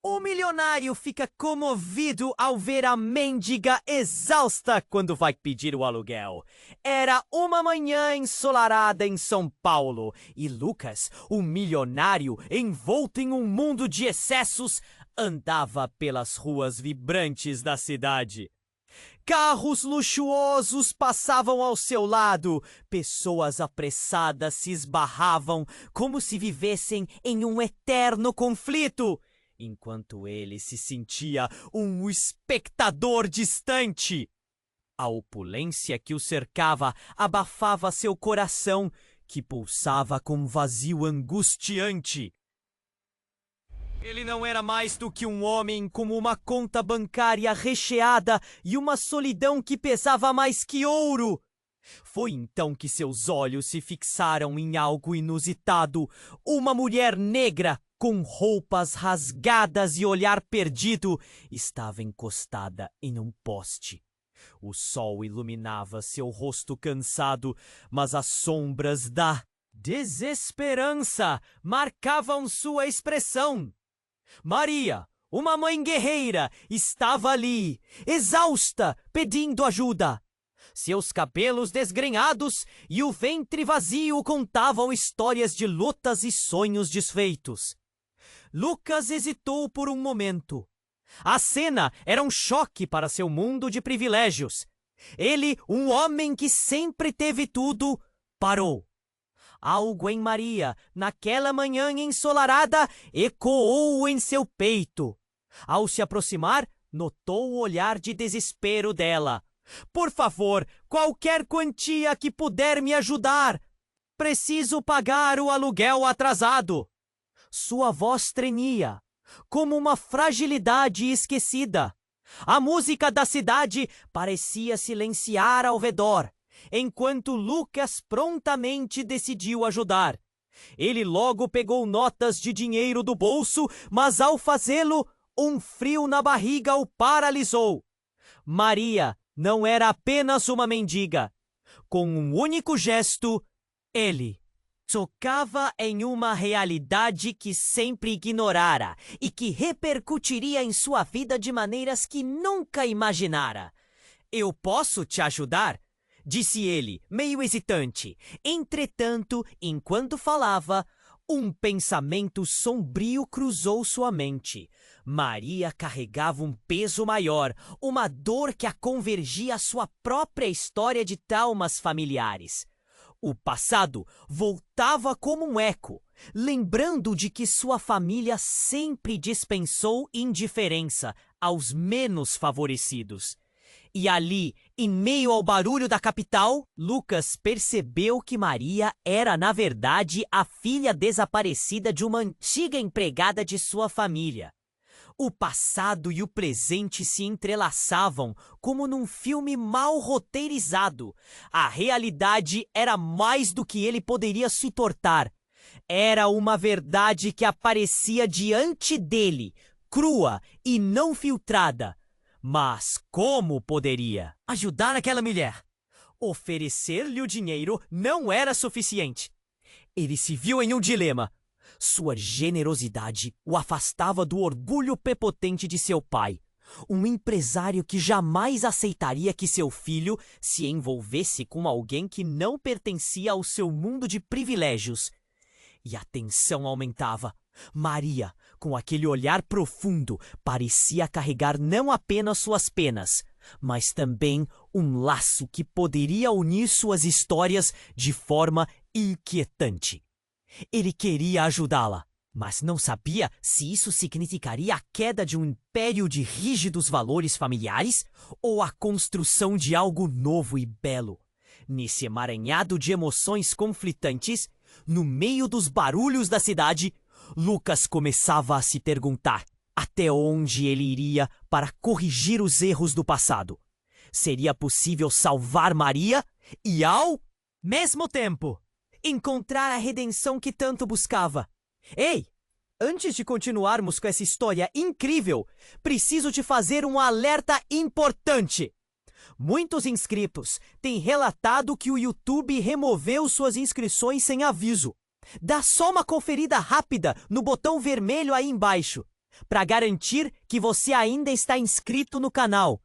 O milionário fica comovido ao ver a mendiga exausta quando vai pedir o aluguel. Era uma manhã ensolarada em São Paulo e Lucas, o milionário envolto em um mundo de excessos, andava pelas ruas vibrantes da cidade. Carros luxuosos passavam ao seu lado, pessoas apressadas se esbarravam como se vivessem em um eterno conflito, enquanto ele se sentia um espectador distante. A opulência que o cercava abafava seu coração, que pulsava com um vazio angustiante. Ele não era mais do que um homem com uma conta bancária recheada e uma solidão que pesava mais que ouro. Foi então que seus olhos se fixaram em algo inusitado, uma mulher negra com roupas rasgadas e olhar perdido, estava encostada em um poste. O sol iluminava seu rosto cansado, mas as sombras da desesperança marcavam sua expressão. Maria, uma mãe guerreira, estava ali, exausta, pedindo ajuda. Seus cabelos desgrenhados e o ventre vazio contavam histórias de lutas e sonhos desfeitos. Lucas hesitou por um momento. A cena era um choque para seu mundo de privilégios. Ele, um homem que sempre teve tudo, parou. Algo em Maria, naquela manhã ensolarada, ecoou em seu peito. Ao se aproximar, notou o olhar de desespero dela. Por favor, qualquer quantia que puder me ajudar. Preciso pagar o aluguel atrasado. Sua voz tremia, como uma fragilidade esquecida. A música da cidade parecia silenciar ao redor, enquanto Lucas prontamente decidiu ajudar. Ele logo pegou notas de dinheiro do bolso, mas ao fazê-lo, um frio na barriga o paralisou. Maria não era apenas uma mendiga. Com um único gesto, ele tocava em uma realidade que sempre ignorara e que repercutiria em sua vida de maneiras que nunca imaginara. Eu posso te ajudar? Disse ele, meio hesitante. Entretanto, enquanto falava, um pensamento sombrio cruzou sua mente. Maria carregava um peso maior, uma dor que a convergia à sua própria história de traumas familiares. O passado voltava como um eco, lembrando de que sua família sempre dispensou indiferença aos menos favorecidos. E ali, em meio ao barulho da capital, Lucas percebeu que Maria era, na verdade, a filha desaparecida de uma antiga empregada de sua família. O passado e o presente se entrelaçavam como num filme mal roteirizado. A realidade era mais do que ele poderia suportar. Era uma verdade que aparecia diante dele, crua e não filtrada. Mas como poderia ajudar aquela mulher? Oferecer-lhe o dinheiro não era suficiente. Ele se viu em um dilema. Sua generosidade o afastava do orgulho prepotente de seu pai, um empresário que jamais aceitaria que seu filho se envolvesse com alguém que não pertencia ao seu mundo de privilégios. E a tensão aumentava. Maria, com aquele olhar profundo, parecia carregar não apenas suas penas, mas também um laço que poderia unir suas histórias de forma inquietante. Ele queria ajudá-la, mas não sabia se isso significaria a queda de um império de rígidos valores familiares ou a construção de algo novo e belo. Nesse emaranhado de emoções conflitantes, no meio dos barulhos da cidade, Lucas começava a se perguntar até onde ele iria para corrigir os erros do passado. Seria possível salvar Maria e, ao mesmo tempo, encontrar a redenção que tanto buscava? Ei, antes de continuarmos com essa história incrível, preciso te fazer um alerta importante. Muitos inscritos têm relatado que o YouTube removeu suas inscrições sem aviso. Dá só uma conferida rápida no botão vermelho aí embaixo. para garantir que você ainda está inscrito no canal.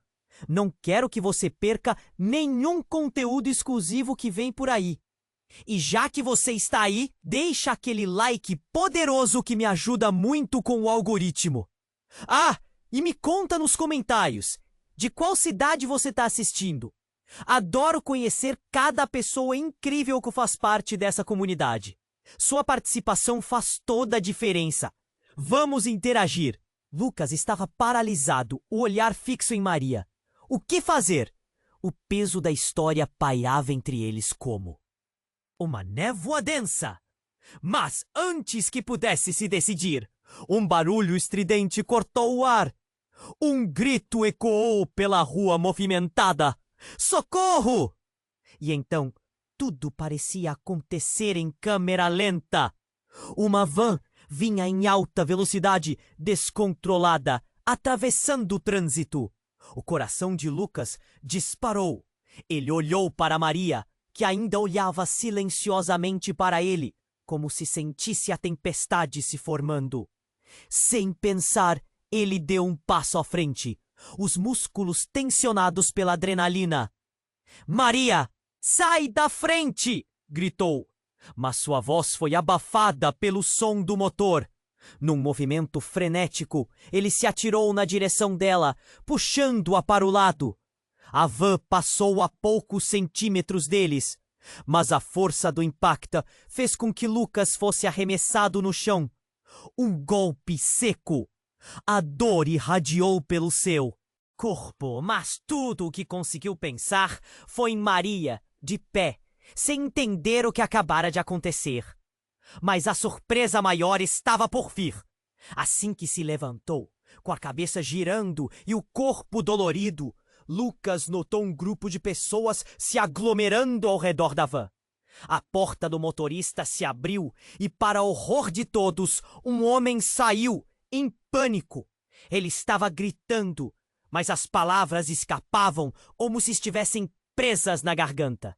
Não quero que você perca nenhum conteúdo exclusivo que vem por aí. E já que você está aí, deixa aquele like poderoso que me ajuda muito com o algoritmo. Ah, e me conta nos comentários, de qual cidade você está assistindo? Adoro conhecer cada pessoa incrível que faz parte dessa comunidade. Sua participação faz toda a diferença. Vamos interagir. Lucas estava paralisado, o olhar fixo em Maria. O que fazer? O peso da história pairava entre eles como uma névoa densa. Mas antes que pudesse se decidir, um barulho estridente cortou o ar. Um grito ecoou pela rua movimentada. Socorro! E então, tudo parecia acontecer em câmera lenta. Uma van vinha em alta velocidade, descontrolada, atravessando o trânsito. O coração de Lucas disparou. Ele olhou para Maria, que ainda olhava silenciosamente para ele, como se sentisse a tempestade se formando. Sem pensar, ele deu um passo à frente, os músculos tensionados pela adrenalina. Maria, sai da frente! Gritou, mas sua voz foi abafada pelo som do motor. Num movimento frenético, ele se atirou na direção dela, puxando-a para o lado. A van passou a poucos centímetros deles, mas a força do impacto fez com que Lucas fosse arremessado no chão. Um golpe seco. A dor irradiou pelo seu corpo, mas tudo o que conseguiu pensar foi em Maria, de pé, sem entender o que acabara de acontecer. Mas a surpresa maior estava por vir. Assim que se levantou, com a cabeça girando e o corpo dolorido, Lucas notou um grupo de pessoas se aglomerando ao redor da van. A porta do motorista se abriu e, para horror de todos, um homem saiu, em pânico. Ele estava gritando, mas as palavras escapavam como se estivessem presas na garganta.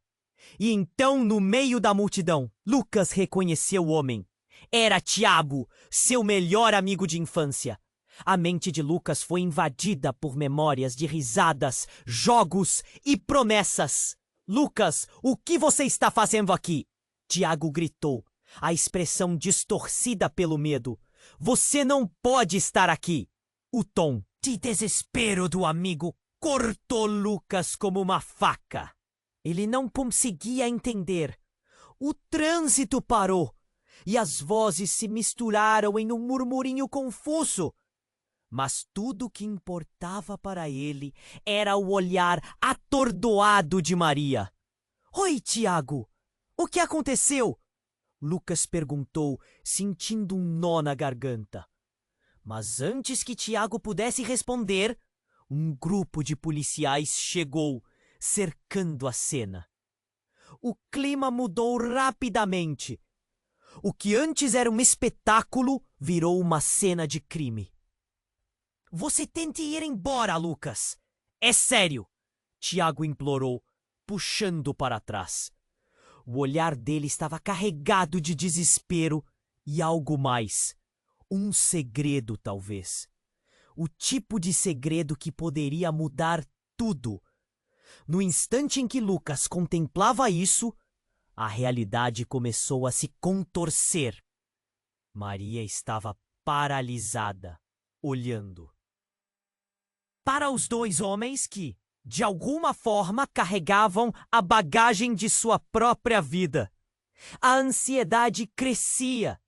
E então, no meio da multidão, Lucas reconheceu o homem. Era Tiago, seu melhor amigo de infância. A mente de Lucas foi invadida por memórias de risadas, jogos e promessas. Lucas, o que você está fazendo aqui? Tiago gritou, a expressão distorcida pelo medo. Você não pode estar aqui. O tom de desespero do amigo cortou Lucas como uma faca. Ele não conseguia entender. O trânsito parou e as vozes se misturaram em um murmurinho confuso. Mas tudo o que importava para ele era o olhar atordoado de Maria. Oi, Tiago! O que aconteceu? Lucas perguntou, sentindo um nó na garganta. Mas antes que Tiago pudesse responder, um grupo de policiais chegou, cercando a cena. O clima mudou rapidamente. O que antes era um espetáculo virou uma cena de crime. Você tente ir embora, Lucas. É sério, Tiago implorou, puxando para trás. O olhar dele estava carregado de desespero e algo mais. Um segredo, talvez. O tipo de segredo que poderia mudar tudo. No instante em que Lucas contemplava isso, a realidade começou a se contorcer. Maria estava paralisada, olhando para os dois homens que, de alguma forma, carregavam a bagagem de sua própria vida. A ansiedade crescia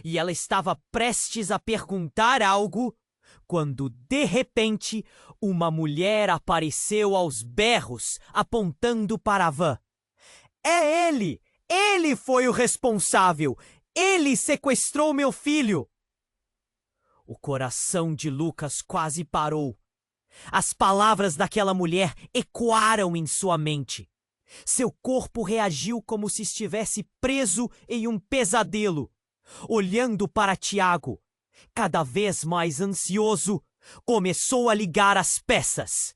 e ela estava prestes a perguntar algo quando, de repente, uma mulher apareceu aos berros, apontando para a van. É ele! Ele foi o responsável! Ele sequestrou meu filho! O coração de Lucas quase parou. As palavras daquela mulher ecoaram em sua mente. Seu corpo reagiu como se estivesse preso em um pesadelo. Olhando para Tiago, cada vez mais ansioso, começou a ligar as peças.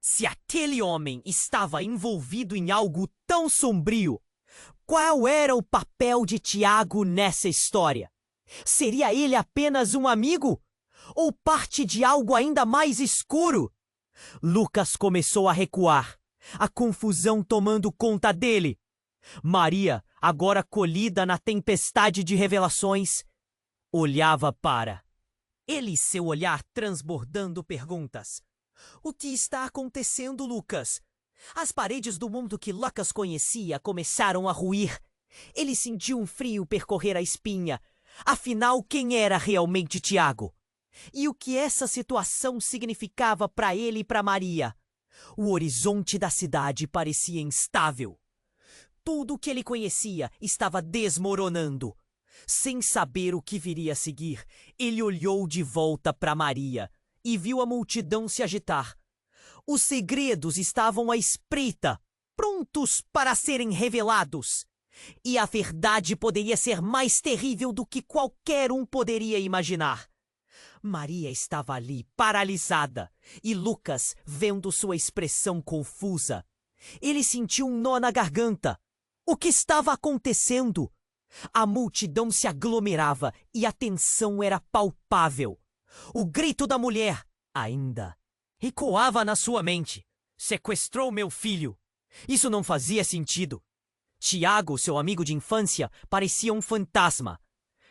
Se aquele homem estava envolvido em algo tão sombrio, qual era o papel de Tiago nessa história? Seria ele apenas um amigo? Ou parte de algo ainda mais escuro? Lucas começou a recuar, a confusão tomando conta dele. Maria, agora colhida na tempestade de revelações, olhava para ele, seu olhar transbordando perguntas. O que está acontecendo, Lucas? As paredes do mundo que Lucas conhecia começaram a ruir. Ele sentiu um frio percorrer a espinha. Afinal, quem era realmente Tiago? E o que essa situação significava para ele e para Maria? O horizonte da cidade parecia instável. Tudo o que ele conhecia estava desmoronando. Sem saber o que viria a seguir, ele olhou de volta para Maria e viu a multidão se agitar. Os segredos estavam à espreita, prontos para serem revelados. E a verdade poderia ser mais terrível do que qualquer um poderia imaginar. Maria estava ali, paralisada, e Lucas, vendo sua expressão confusa. Ele sentiu um nó na garganta. O que estava acontecendo? A multidão se aglomerava e a tensão era palpável. O grito da mulher ainda ecoava na sua mente. Sequestrou meu filho. Isso não fazia sentido. Tiago, seu amigo de infância, parecia um fantasma.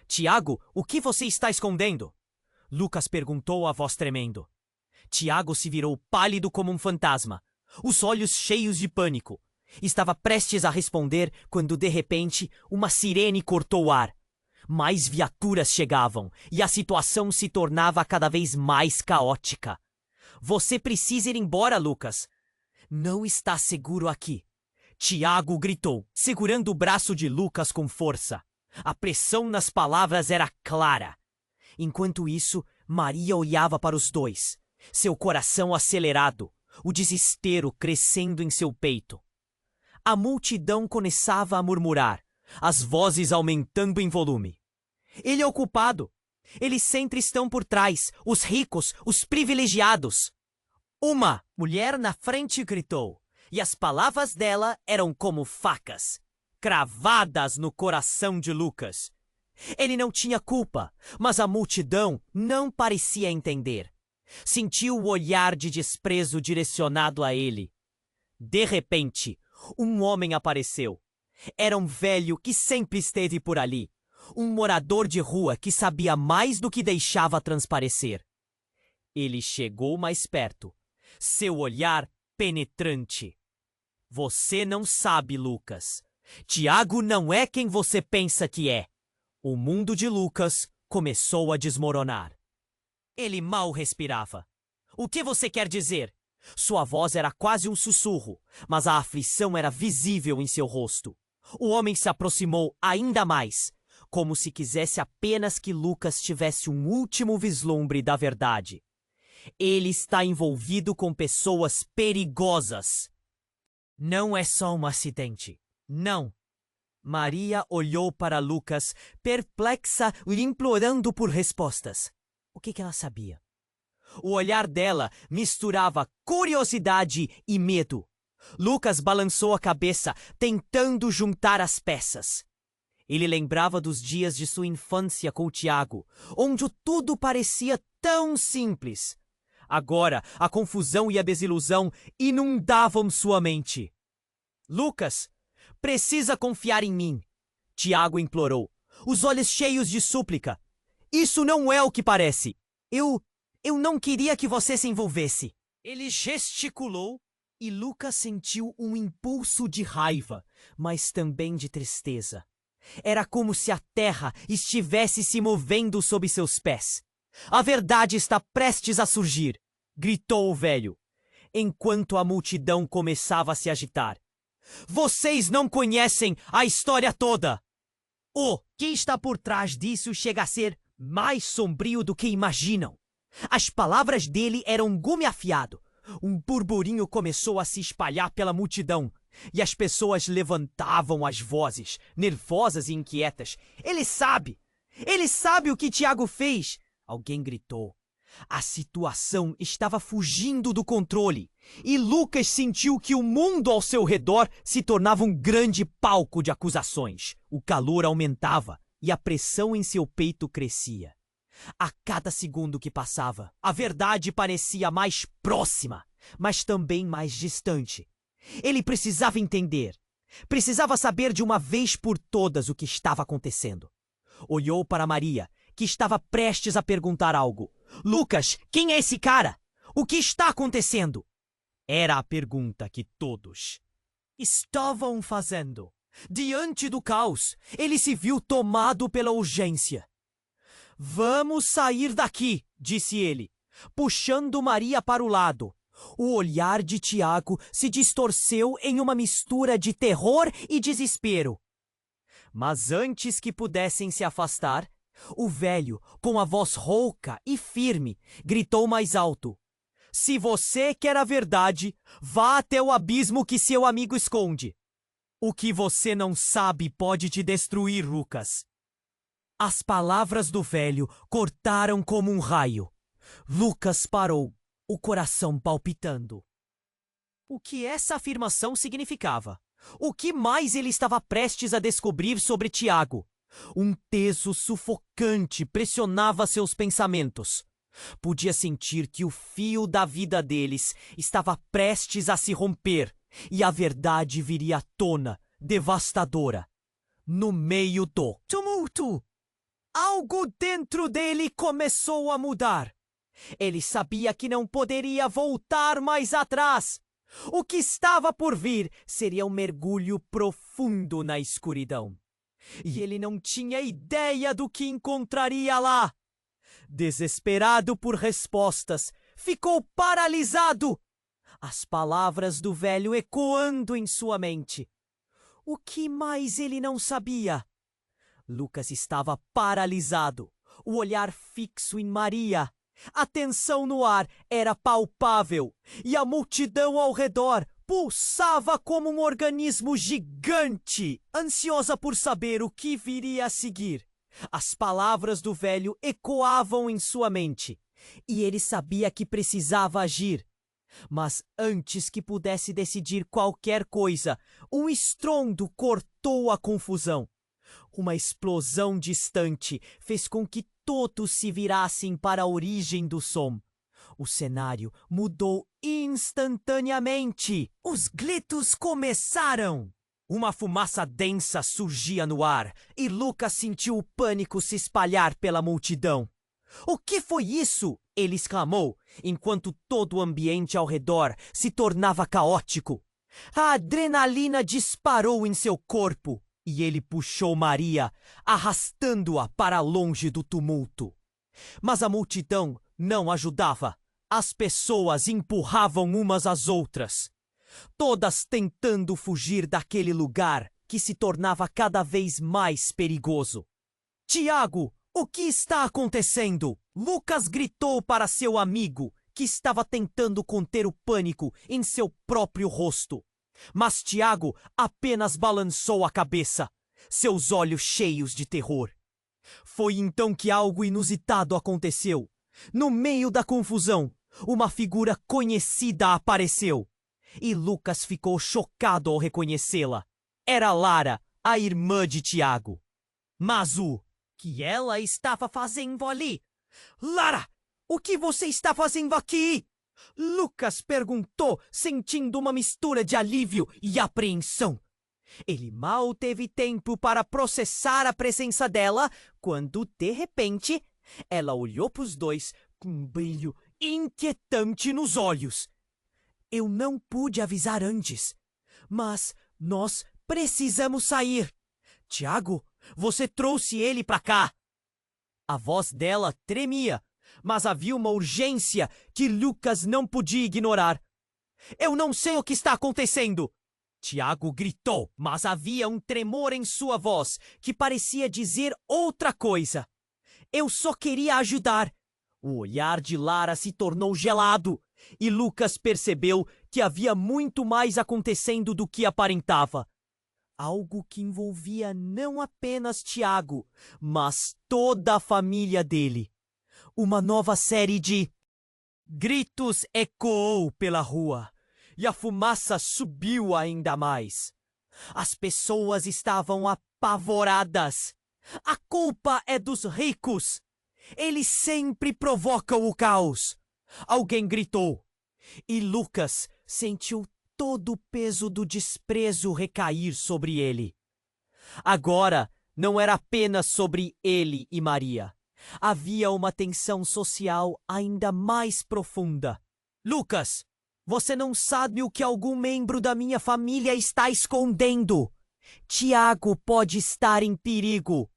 Tiago, o que você está escondendo? Lucas perguntou, a voz tremendo. Tiago se virou pálido como um fantasma, os olhos cheios de pânico. Estava prestes a responder quando, de repente, uma sirene cortou o ar. Mais viaturas chegavam e a situação se tornava cada vez mais caótica. Você precisa ir embora, Lucas. Não está seguro aqui. Tiago gritou, segurando o braço de Lucas com força. A pressão nas palavras era clara. Enquanto isso, Maria olhava para os dois, seu coração acelerado, o desespero crescendo em seu peito. A multidão começava a murmurar, as vozes aumentando em volume. Ele é o culpado. Eles sempre estão por trás, os ricos, os privilegiados. Uma mulher na frente gritou, e as palavras dela eram como facas, cravadas no coração de Lucas. Ele não tinha culpa, mas a multidão não parecia entender. Sentiu o olhar de desprezo direcionado a ele. De repente, um homem apareceu. Era um velho que sempre esteve por ali. Um morador de rua que sabia mais do que deixava transparecer. Ele chegou mais perto, seu olhar penetrante. Você não sabe, Lucas. Tiago não é quem você pensa que é. O mundo de Lucas começou a desmoronar. Ele mal respirava. O que você quer dizer? Sua voz era quase um sussurro, mas a aflição era visível em seu rosto. O homem se aproximou ainda mais, como se quisesse apenas que Lucas tivesse um último vislumbre da verdade. Ele está envolvido com pessoas perigosas. Não é só um acidente. Não. Maria olhou para Lucas, perplexa e implorando por respostas. O que ela sabia? O olhar dela misturava curiosidade e medo. Lucas balançou a cabeça, tentando juntar as peças. Ele lembrava dos dias de sua infância com o Tiago, onde tudo parecia tão simples. Agora, a confusão e a desilusão inundavam sua mente. Lucas, precisa confiar em mim, Tiago implorou, os olhos cheios de súplica. Isso não é o que parece. Eu não queria que você se envolvesse. Ele gesticulou e Lucas sentiu um impulso de raiva, mas também de tristeza. Era como se a terra estivesse se movendo sob seus pés. A verdade está prestes a surgir, gritou o velho, enquanto a multidão começava a se agitar. Vocês não conhecem a história toda! O que está por trás disso chega a ser mais sombrio do que imaginam. As palavras dele eram um gume afiado. Um burburinho começou a se espalhar pela multidão, e as pessoas levantavam as vozes, nervosas e inquietas. Ele sabe! Ele sabe o que Tiago fez! Alguém gritou. A situação estava fugindo do controle, e Lucas sentiu que o mundo ao seu redor se tornava um grande palco de acusações. O calor aumentava, e a pressão em seu peito crescia. A cada segundo que passava, a verdade parecia mais próxima, mas também mais distante. Ele precisava entender. Precisava saber de uma vez por todas o que estava acontecendo. Olhou para Maria, que estava prestes a perguntar algo. Lucas, quem é esse cara? O que está acontecendo? Era a pergunta que todos estavam fazendo. Diante do caos, ele se viu tomado pela urgência. Vamos sair daqui, disse ele, puxando Maria para o lado. O olhar de Tiago se distorceu em uma mistura de terror e desespero. Mas antes que pudessem se afastar, o velho, com a voz rouca e firme, gritou mais alto. Se você quer a verdade, vá até o abismo que seu amigo esconde. O que você não sabe pode te destruir, Lucas. As palavras do velho cortaram como um raio. Lucas parou, o coração palpitando. O que essa afirmação significava? O que mais ele estava prestes a descobrir sobre Tiago? Um peso sufocante pressionava seus pensamentos. Podia sentir que o fio da vida deles estava prestes a se romper e a verdade viria à tona, devastadora. No meio do tumulto, algo dentro dele começou a mudar. Ele sabia que não poderia voltar mais atrás. O que estava por vir seria um mergulho profundo na escuridão. E ele não tinha ideia do que encontraria lá. Desesperado por respostas, ficou paralisado. As palavras do velho ecoando em sua mente. O que mais ele não sabia? Lucas estava paralisado, o olhar fixo em Maria. A tensão no ar era palpável e a multidão ao redor pulsava como um organismo gigante, ansiosa por saber o que viria a seguir. As palavras do velho ecoavam em sua mente e ele sabia que precisava agir. Mas antes que pudesse decidir qualquer coisa, um estrondo cortou a confusão. Uma explosão distante fez com que todos se virassem para a origem do som. O cenário mudou instantaneamente. Os gritos começaram. Uma fumaça densa surgia no ar e Lucas sentiu o pânico se espalhar pela multidão. O que foi isso? Ele exclamou, enquanto todo o ambiente ao redor se tornava caótico. A adrenalina disparou em seu corpo e ele puxou Maria, arrastando-a para longe do tumulto. Mas a multidão não ajudava. As pessoas empurravam umas às outras, todas tentando fugir daquele lugar que se tornava cada vez mais perigoso. Tiago, o que está acontecendo? Lucas gritou para seu amigo, que estava tentando conter o pânico em seu próprio rosto. Mas Tiago apenas balançou a cabeça, seus olhos cheios de terror. Foi então que algo inusitado aconteceu. No meio da confusão, uma figura conhecida apareceu. E Lucas ficou chocado ao reconhecê-la. Era Lara, a irmã de Tiago. Mas o que ela estava fazendo ali? Lara, o que você está fazendo aqui? Lucas perguntou, sentindo uma mistura de alívio e apreensão. Ele mal teve tempo para processar a presença dela, quando, de repente, ela olhou para os dois com um brilho inquietante nos olhos. Eu não pude avisar antes, mas nós precisamos sair. Tiago, você trouxe ele para cá. A voz dela tremia, mas havia uma urgência que Lucas não podia ignorar. Eu não sei o que está acontecendo! Tiago gritou, mas havia um tremor em sua voz que parecia dizer outra coisa. Eu só queria ajudar. O olhar de Lara se tornou gelado e Lucas percebeu que havia muito mais acontecendo do que aparentava. Algo que envolvia não apenas Tiago, mas toda a família dele. Uma nova série de gritos ecoou pela rua e a fumaça subiu ainda mais. As pessoas estavam apavoradas. A culpa é dos ricos. Eles sempre provocam o caos. Alguém gritou. E Lucas sentiu todo o peso do desprezo recair sobre ele. Agora, não era apenas sobre ele e Maria. Havia uma tensão social ainda mais profunda. Lucas, você não sabe o que algum membro da minha família está escondendo. Tiago pode estar em perigo.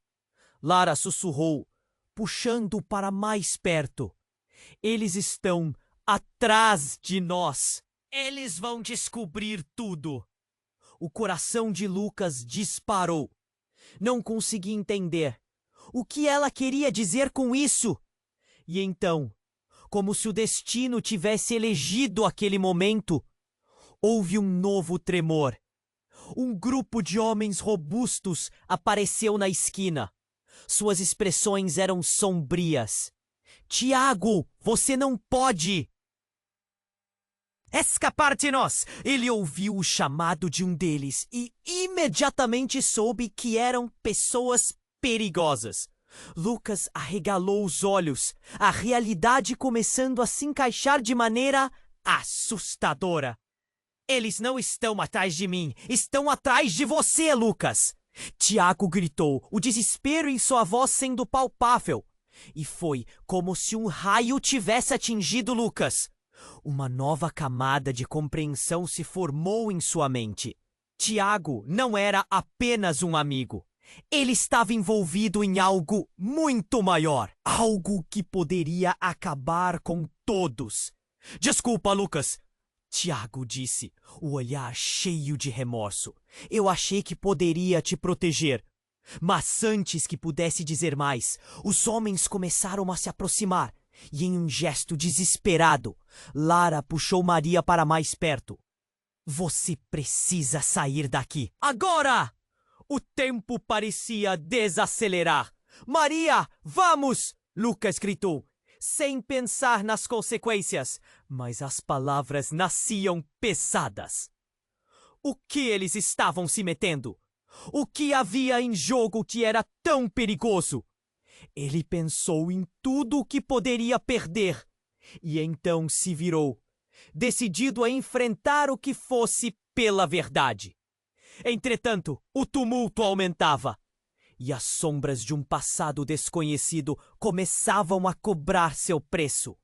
Lara sussurrou, puxando para mais perto. Eles estão atrás de nós. Eles vão descobrir tudo. O coração de Lucas disparou. Não conseguia entender. O que ela queria dizer com isso? E então, como se o destino tivesse elegido aquele momento, houve um novo tremor. Um grupo de homens robustos apareceu na esquina. Suas expressões eram sombrias. Tiago, você não pode! Escapar de nós! Ele ouviu o chamado de um deles e imediatamente soube que eram pessoas perigosas. Lucas arregalou os olhos, a realidade começando a se encaixar de maneira assustadora. Eles não estão atrás de mim, estão atrás de você, Lucas! Tiago gritou, o desespero em sua voz sendo palpável. E foi como se um raio tivesse atingido Lucas. Uma nova camada de compreensão se formou em sua mente. Tiago não era apenas um amigo. Ele estava envolvido em algo muito maior. Algo que poderia acabar com todos. Desculpa, Lucas. Tiago disse, o olhar cheio de remorso. Eu achei que poderia te proteger. Mas antes que pudesse dizer mais, os homens começaram a se aproximar. E em um gesto desesperado, Lara puxou Maria para mais perto. Você precisa sair daqui. Agora! O tempo parecia desacelerar. Maria, vamos! Lucas gritou, sem pensar nas consequências. Mas as palavras nasciam pesadas. O que eles estavam se metendo? O que havia em jogo que era tão perigoso? Ele pensou em tudo o que poderia perder. E então se virou, decidido a enfrentar o que fosse pela verdade. Entretanto, o tumulto aumentava. E as sombras de um passado desconhecido começavam a cobrar seu preço.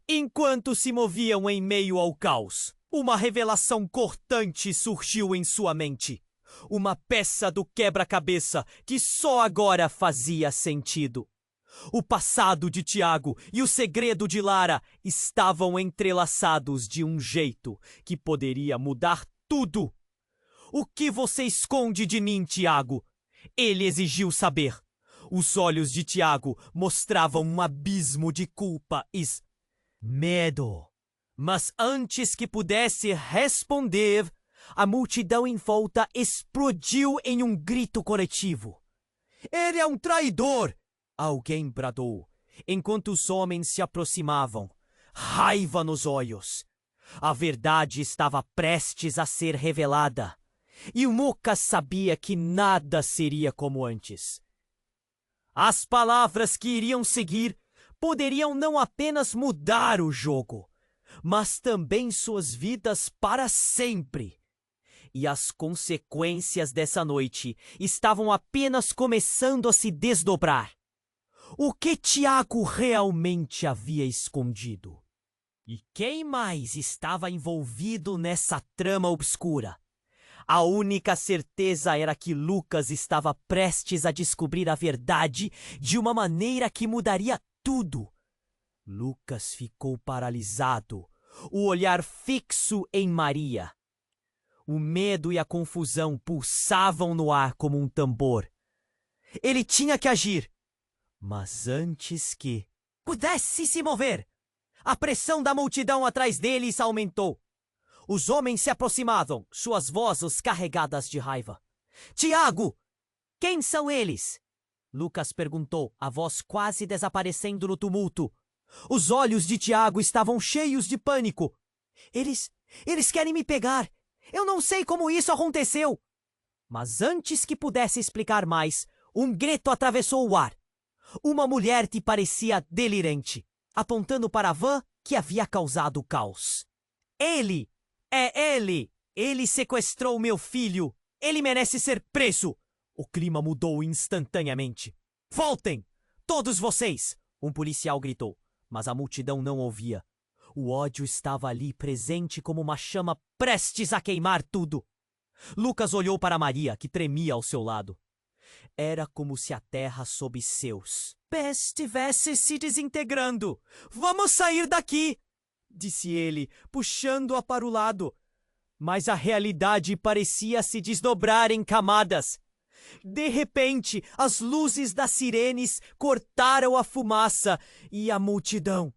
Enquanto se moviam em meio ao caos, uma revelação cortante surgiu em sua mente. Uma peça do quebra-cabeça que só agora fazia sentido. O passado de Tiago e o segredo de Lara estavam entrelaçados de um jeito que poderia mudar tudo. O que você esconde de mim, Tiago? Ele exigiu saber. Os olhos de Tiago mostravam um abismo de culpa e medo. Mas antes que pudesse responder, a multidão em volta explodiu em um grito coletivo. Ele é um traidor! Alguém bradou, enquanto os homens se aproximavam, raiva nos olhos. A verdade estava prestes a ser revelada. E o Lucas sabia que nada seria como antes. As palavras que iriam seguir poderiam não apenas mudar o jogo, mas também suas vidas para sempre. E as consequências dessa noite estavam apenas começando a se desdobrar. O que Tiago realmente havia escondido? E quem mais estava envolvido nessa trama obscura? A única certeza era que Lucas estava prestes a descobrir a verdade de uma maneira que mudaria tudo. Lucas ficou paralisado, o olhar fixo em Maria. O medo e a confusão pulsavam no ar como um tambor. Ele tinha que agir. Mas antes que pudesse se mover, a pressão da multidão atrás deles aumentou. Os homens se aproximavam, suas vozes carregadas de raiva. Tiago! Quem são eles? Lucas perguntou, a voz quase desaparecendo no tumulto. Os olhos de Tiago estavam cheios de pânico. Eles querem me pegar. Eu não sei como isso aconteceu. Mas antes que pudesse explicar mais, um grito atravessou o ar. uma mulher que parecia delirante, apontando para a van que havia causado o caos. Ele! É ele! Ele sequestrou meu filho! Ele merece ser preso! O clima mudou instantaneamente. Voltem! Todos vocês! Um policial gritou, mas a multidão não ouvia. O ódio estava ali presente como uma chama prestes a queimar tudo. Lucas olhou para Maria, que tremia ao seu lado. Era como se a terra sob seus pés estivesse se desintegrando. Vamos sair daqui! Disse ele, puxando-a para o lado. Mas a realidade parecia se desdobrar em camadas. De repente, as luzes das sirenes cortaram a fumaça e a multidão.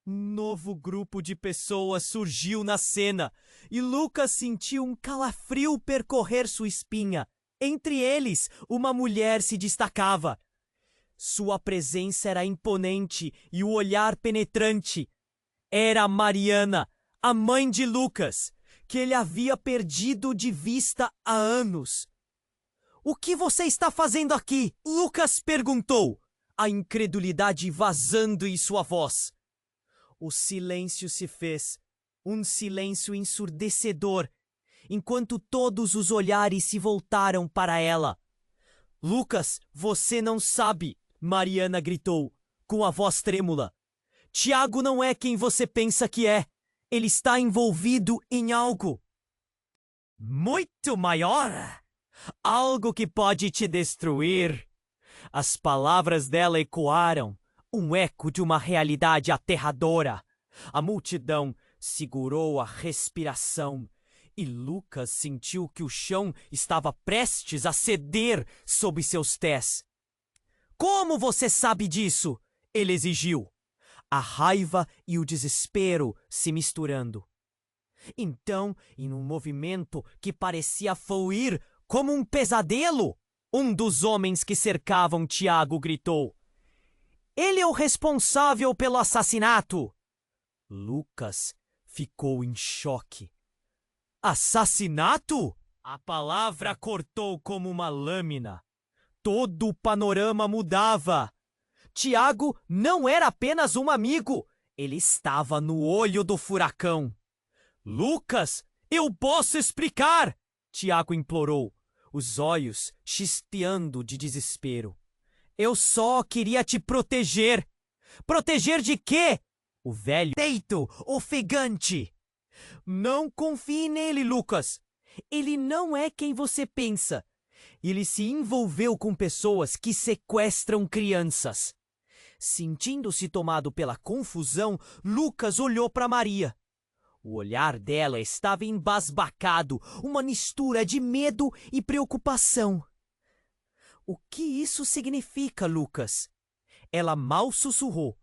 Um novo grupo de pessoas surgiu na cena e Lucas sentiu um calafrio percorrer sua espinha. Entre eles, uma mulher se destacava. Sua presença era imponente e o olhar penetrante. Era Mariana, a mãe de Lucas, que ele havia perdido de vista há anos. O que você está fazendo aqui? Lucas perguntou, a incredulidade vazando em sua voz. O silêncio se fez, um silêncio ensurdecedor, enquanto todos os olhares se voltaram para ela. Lucas, você não sabe, Mariana gritou, com a voz trêmula. Tiago não é quem você pensa que é. Ele está envolvido em algo muito maior. Algo que pode te destruir. As palavras dela ecoaram, um eco de uma realidade aterradora. A multidão segurou a respiração e Lucas sentiu que o chão estava prestes a ceder sob seus pés. Como você sabe disso? Ele exigiu, a raiva e o desespero se misturando. Então, em um movimento que parecia fluir como um pesadelo, um dos homens que cercavam Tiago gritou: ele é o responsável pelo assassinato! Lucas ficou em choque. Assassinato? A palavra cortou como uma lâmina. Todo o panorama mudava. Tiago não era apenas um amigo. Ele estava no olho do furacão. Lucas, eu posso explicar! Tiago implorou, os olhos chispeando de desespero. Eu só queria te proteger. Proteger de quê? O velho peito ofegante. Não confie nele, Lucas. Ele não é quem você pensa. Ele se envolveu com pessoas que sequestram crianças. Sentindo-se tomado pela confusão, Lucas olhou para Maria. O olhar dela estava embasbacado, uma mistura de medo e preocupação. O que isso significa, Lucas? Ela mal sussurrou.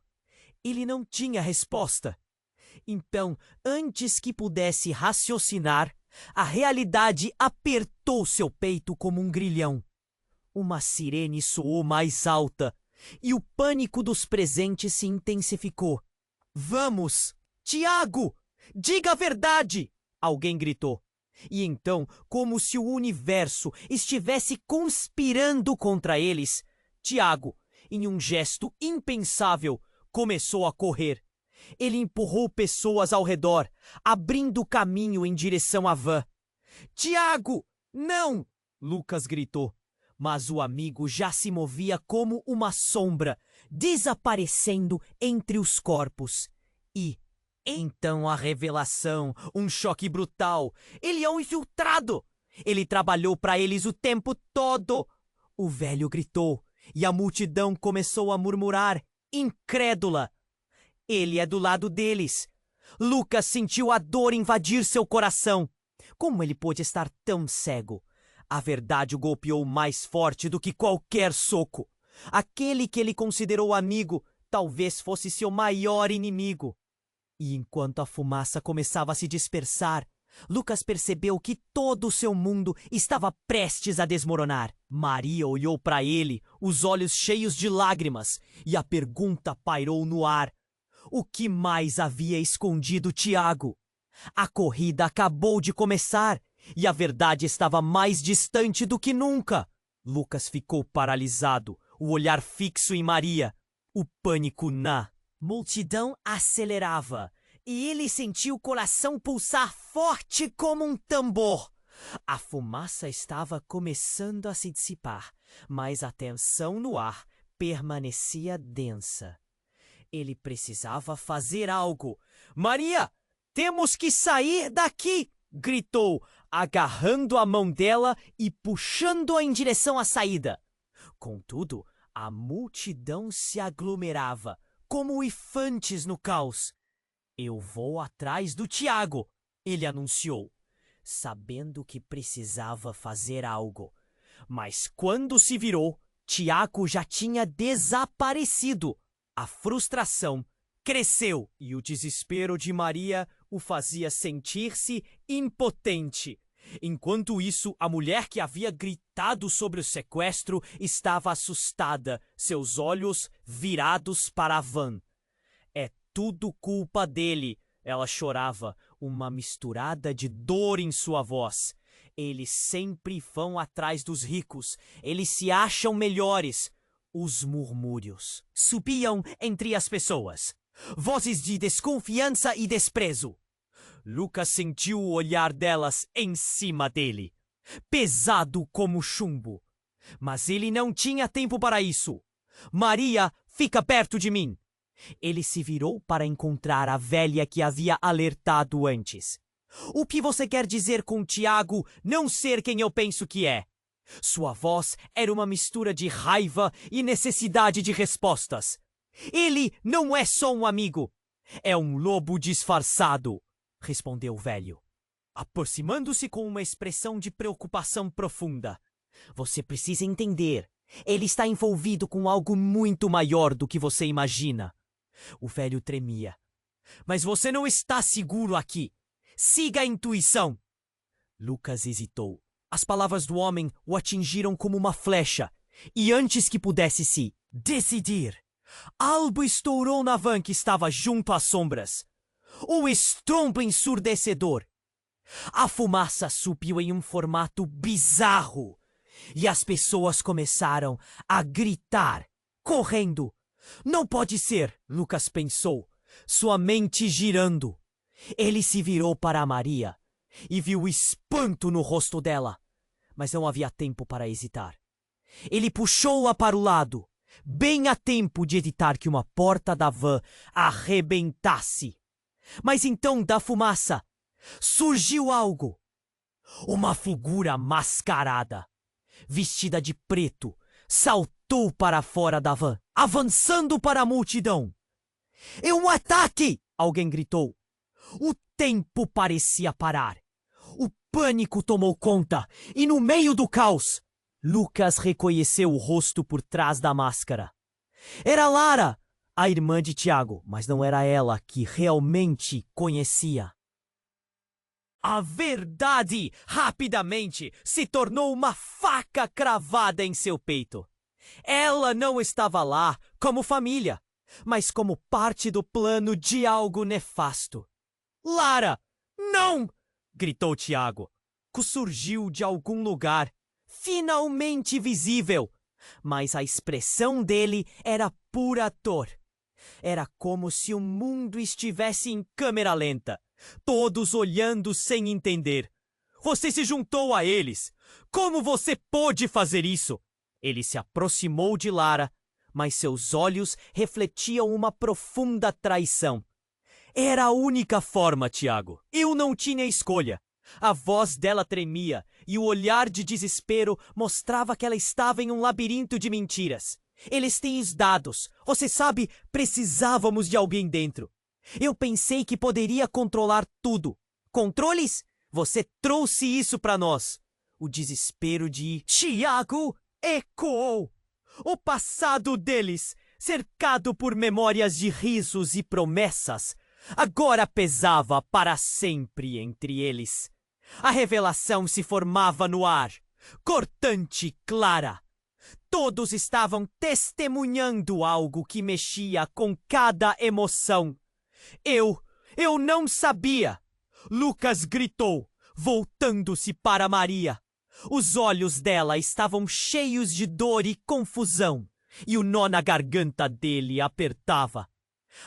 Ele não tinha resposta. Então, antes que pudesse raciocinar, a realidade apertou seu peito como um grilhão. Uma sirene soou mais alta e o pânico dos presentes se intensificou. Vamos! Tiago! Diga a verdade! Alguém gritou. E então, como se o universo estivesse conspirando contra eles, Tiago, em um gesto impensável, começou a correr. Ele empurrou pessoas ao redor, abrindo caminho em direção à van. Tiago! Não! Lucas gritou. Mas o amigo já se movia como uma sombra, desaparecendo entre os corpos. E então a revelação, um choque brutal. Ele é um infiltrado! Ele trabalhou para eles o tempo todo! O velho gritou, e a multidão começou a murmurar, incrédula. Ele é do lado deles. Lucas sentiu a dor invadir seu coração. Como ele pôde estar tão cego? A verdade o golpeou mais forte do que qualquer soco. Aquele que ele considerou amigo talvez fosse seu maior inimigo. E enquanto a fumaça começava a se dispersar, Lucas percebeu que todo o seu mundo estava prestes a desmoronar. Maria olhou para ele, os olhos cheios de lágrimas, e a pergunta pairou no ar. O que mais havia escondido Tiago? A corrida acabou de começar e a verdade estava mais distante do que nunca. Lucas ficou paralisado, o olhar fixo em Maria, o pânico na multidão acelerava, e ele sentiu o coração pulsar forte como um tambor. A fumaça estava começando a se dissipar, mas a tensão no ar permanecia densa. Ele precisava fazer algo. Maria, temos que sair daqui! Gritou, agarrando a mão dela e puxando-a em direção à saída. Contudo, a multidão se aglomerava, como uifantes no caos. Eu vou atrás do Tiago, ele anunciou, sabendo que precisava fazer algo. Mas quando se virou, Tiago já tinha desaparecido. A frustração cresceu e o desespero de Maria o fazia sentir-se impotente. Enquanto isso, a mulher que havia gritado sobre o sequestro estava assustada, seus olhos virados para a van. É tudo culpa dele, ela chorava, uma misturada de dor em sua voz. Eles sempre vão atrás dos ricos, eles se acham melhores. Os murmúrios subiam entre as pessoas, vozes de desconfiança e desprezo. Lucas sentiu o olhar delas em cima dele, pesado como chumbo. Mas ele não tinha tempo para isso. Maria, fica perto de mim. Ele se virou para encontrar a velha que havia alertado antes. O que você quer dizer com Tiago não ser quem eu penso que é? Sua voz era uma mistura de raiva e necessidade de respostas. Ele não é só um amigo. É um lobo disfarçado, respondeu o velho, aproximando-se com uma expressão de preocupação profunda. Você precisa entender. Ele está envolvido com algo muito maior do que você imagina. O velho tremia. Mas você não está seguro aqui. Siga a intuição. Lucas hesitou. As palavras do homem o atingiram como uma flecha, e antes que pudesse se decidir, algo estourou na van que estava junto às sombras. Um estrondo ensurdecedor. A fumaça subiu em um formato bizarro, e as pessoas começaram a gritar, correndo. Não pode ser, Lucas pensou, sua mente girando. Ele se virou para Maria e viu o espanto no rosto dela, mas não havia tempo para hesitar. Ele puxou-a para o lado, bem a tempo de evitar que uma porta da van arrebentasse. Mas então, da fumaça, surgiu algo. Uma figura mascarada, vestida de preto, saltou para fora da van, avançando para a multidão. É um ataque! Alguém gritou. O tempo parecia parar. O pânico tomou conta, e no meio do caos, Lucas reconheceu o rosto por trás da máscara. Era Lara, a irmã de Tiago, mas não era ela que realmente conhecia. A verdade, rapidamente, se tornou uma faca cravada em seu peito. Ela não estava lá como família, mas como parte do plano de algo nefasto. Lara, não! Gritou Tiago. Surgiu de algum lugar, finalmente visível, mas a expressão dele era pura dor. Era como se o mundo estivesse em câmera lenta, todos olhando sem entender. Você se juntou a eles. Como você pôde fazer isso? Ele se aproximou de Lara, mas seus olhos refletiam uma profunda traição. Era a única forma, Tiago. Eu não tinha escolha. A voz dela tremia e o olhar de desespero mostrava que ela estava em um labirinto de mentiras. Eles têm os dados. Você sabe, precisávamos de alguém dentro. Eu pensei que poderia controlar tudo. Controles? Você trouxe isso para nós. O desespero de Tiago ecoou. O passado deles, cercado por memórias de risos e promessas, agora pesava para sempre entre eles. A revelação se formava no ar, cortante e clara. Todos estavam testemunhando algo que mexia com cada emoção. Eu não sabia! Lucas gritou, voltando-se para Maria. Os olhos dela estavam cheios de dor e confusão. e o nó na garganta dele apertava.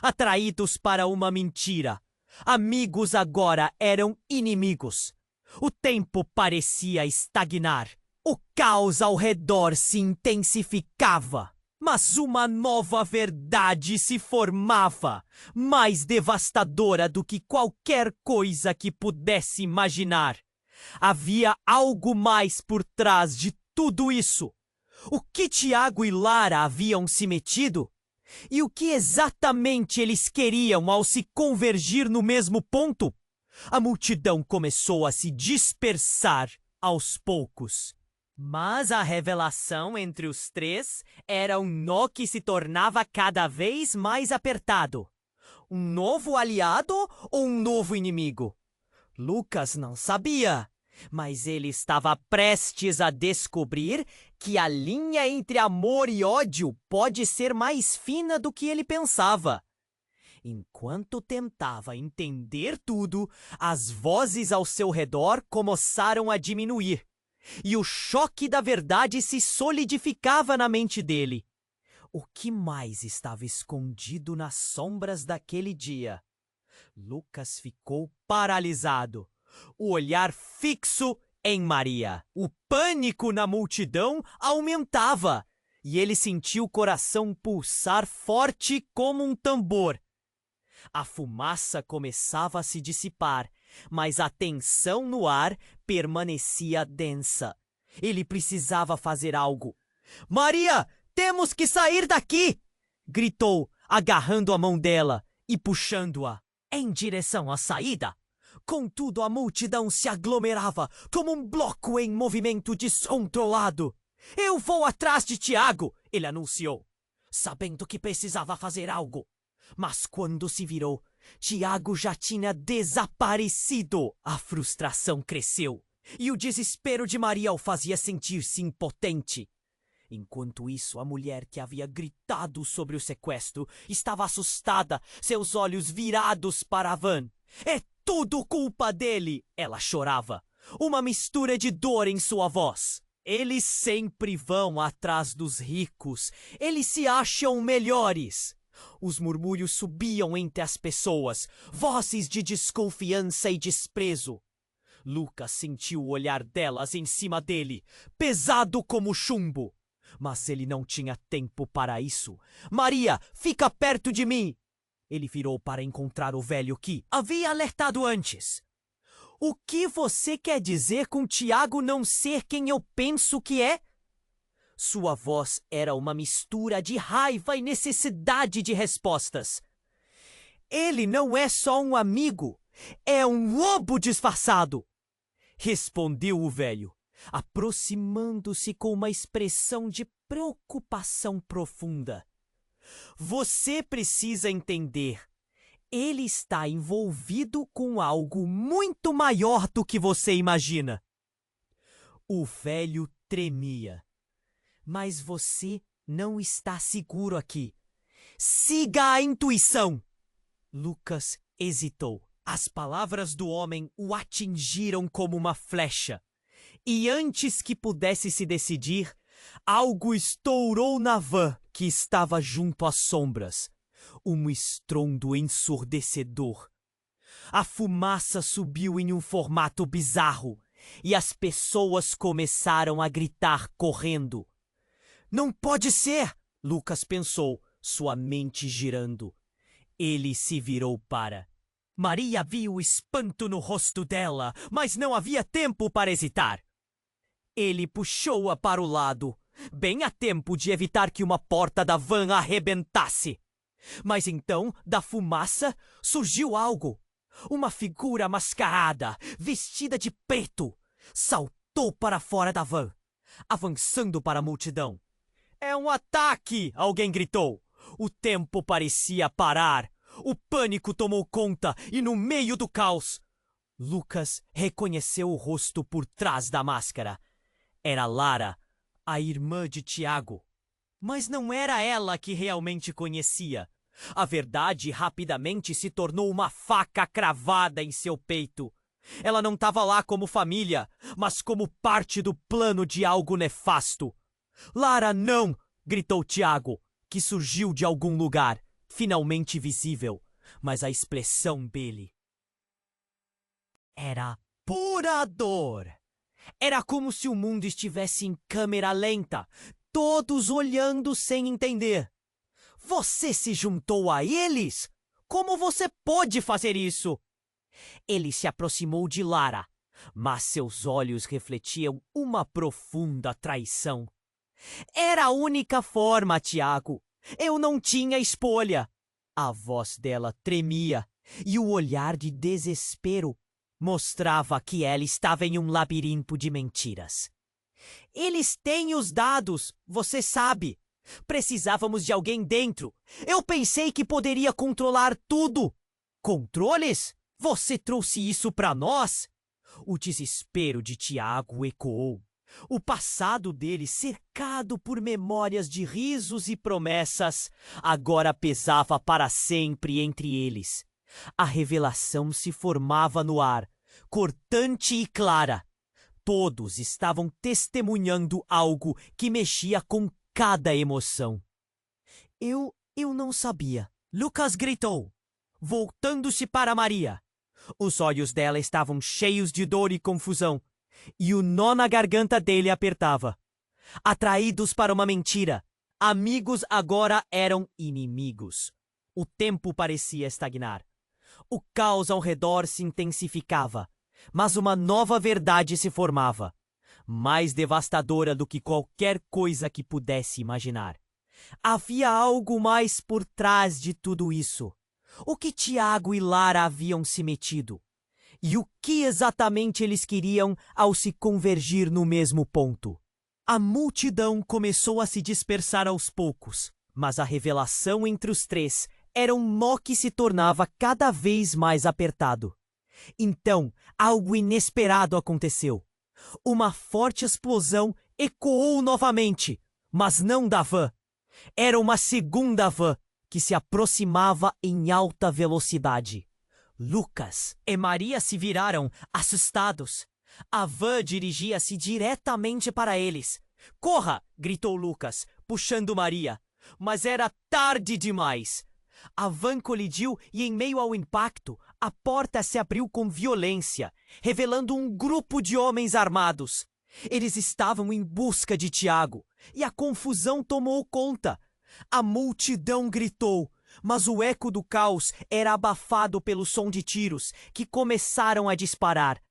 Atraídos para uma mentira, amigos agora eram inimigos. O tempo parecia estagnar. O caos ao redor se intensificava. Mas uma nova verdade se formava, mais devastadora do que qualquer coisa que pudesse imaginar. Havia algo mais por trás de tudo isso. O que Tiago e Lara haviam se metido? E o que exatamente eles queriam ao se convergir no mesmo ponto? A multidão começou a se dispersar aos poucos. Mas a revelação entre os três era um nó que se tornava cada vez mais apertado. Um novo aliado ou um novo inimigo? Lucas não sabia, mas ele estava prestes a descobrir que a linha entre amor e ódio pode ser mais fina do que ele pensava. Enquanto tentava entender tudo, as vozes ao seu redor começaram a diminuir. E o choque da verdade se solidificava na mente dele. O que mais estava escondido nas sombras daquele dia? Lucas ficou paralisado, o olhar fixo em Maria. O pânico na multidão aumentava, e ele sentiu o coração pulsar forte como um tambor. A fumaça começava a se dissipar, mas a tensão no ar permanecia densa. Ele precisava fazer algo. "Maria, temos que sair daqui!" gritou, agarrando a mão dela e puxando-a em direção à saída. Contudo, a multidão se aglomerava como um bloco em movimento descontrolado. "Eu vou atrás de Tiago!" ele anunciou, sabendo que precisava fazer algo. Mas quando se virou, Tiago já tinha desaparecido. A frustração cresceu e o desespero de Maria o fazia sentir-se impotente. Enquanto isso, a mulher que havia gritado sobre o sequestro estava assustada, seus olhos virados para a van. "É tudo culpa dele!" ela chorava, uma mistura de dor em sua voz. "Eles sempre vão atrás dos ricos, eles se acham melhores." Os murmúrios subiam entre as pessoas, vozes de desconfiança e desprezo. Lucas sentiu o olhar delas em cima dele, pesado como chumbo. Mas ele não tinha tempo para isso. "Maria, fica perto de mim!" Ele virou para encontrar o velho que havia alertado antes. "O que você quer dizer com Tiago não ser quem eu penso que é?" Sua voz era uma mistura de raiva e necessidade de respostas. "Ele não é só um amigo, é um lobo disfarçado!" respondeu o velho, aproximando-se com uma expressão de preocupação profunda. "Você precisa entender. Ele está envolvido com algo muito maior do que você imagina." O velho tremia. "Mas você não está seguro aqui. Siga a intuição." Lucas hesitou. As palavras do homem o atingiram como uma flecha. E antes que pudesse se decidir, algo estourou na van que estava junto às sombras. Um estrondo ensurdecedor. A fumaça subiu em um formato bizarro e as pessoas começaram a gritar correndo. "Não pode ser!" Lucas pensou, sua mente girando. Ele se virou para. Maria viu o espanto no rosto dela, mas não havia tempo para hesitar. Ele puxou-a para o lado, bem a tempo de evitar que uma porta da van arrebentasse. Mas então, da fumaça, surgiu algo. Uma figura mascarada, vestida de preto, saltou para fora da van, avançando para a multidão. "É um ataque!" alguém gritou. O tempo parecia parar. O pânico tomou conta e no meio do caos, Lucas reconheceu o rosto por trás da máscara. Era Lara, a irmã de Tiago. Mas não era ela que realmente conhecia. A verdade rapidamente se tornou uma faca cravada em seu peito. Ela não estava lá como família, mas como parte do plano de algo nefasto. "Lara, não!" gritou Tiago, que surgiu de algum lugar, finalmente visível, mas a expressão dele era pura dor. Era como se o mundo estivesse em câmera lenta, todos olhando sem entender. Você se juntou a eles? Como você pôde fazer isso? Ele se aproximou de Lara, mas seus olhos refletiam uma profunda traição. Era a única forma, Tiago. Eu não tinha escolha. A voz dela tremia e o olhar de desespero mostrava que ela estava em um labirinto de mentiras. Eles têm os dados, você sabe. Precisávamos de alguém dentro. Eu pensei que poderia controlar tudo. Controles? Você trouxe isso para nós? O desespero de Tiago ecoou. O passado dele, cercado por memórias de risos e promessas, agora pesava para sempre entre eles. A revelação se formava no ar, cortante e clara. Todos estavam testemunhando algo que mexia com cada emoção. Eu não sabia. Lucas gritou, voltando-se para Maria. Os olhos dela estavam cheios de dor e confusão, e o nó na garganta dele apertava. Atraídos para uma mentira, amigos agora eram inimigos. O tempo parecia estagnar. O caos ao redor se intensificava, mas uma nova verdade se formava, mais devastadora do que qualquer coisa que pudesse imaginar. Havia algo mais por trás de tudo isso. O que Tiago e Lara haviam se metido? E o que exatamente eles queriam ao se convergir no mesmo ponto? A multidão começou a se dispersar aos poucos, mas a revelação entre os três era um nó que se tornava cada vez mais apertado. Então, algo inesperado aconteceu. Uma forte explosão ecoou novamente, mas não da van. Era uma segunda van que se aproximava em alta velocidade. Lucas e Maria se viraram, assustados. A van dirigia-se diretamente para eles. "Corra!" gritou Lucas, puxando Maria. Mas era tarde demais. A van colidiu e, em meio ao impacto, a porta se abriu com violência, revelando um grupo de homens armados. Eles estavam em busca de Tiago, e a confusão tomou conta. A multidão gritou, mas o eco do caos era abafado pelo som de tiros que começaram a disparar.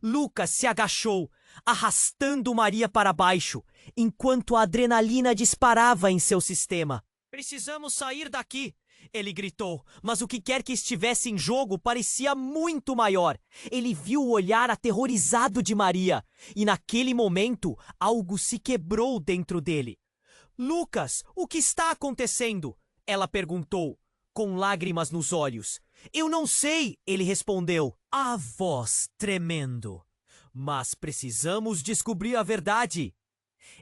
Lucas se agachou, arrastando Maria para baixo, enquanto a adrenalina disparava em seu sistema. "Precisamos sair daqui!" ele gritou, mas o que quer que estivesse em jogo parecia muito maior. Ele viu o olhar aterrorizado de Maria, e naquele momento algo se quebrou dentro dele. "Lucas, o que está acontecendo?" ela perguntou, com lágrimas nos olhos. "Eu não sei", ele respondeu, a voz tremendo. "Mas precisamos descobrir a verdade."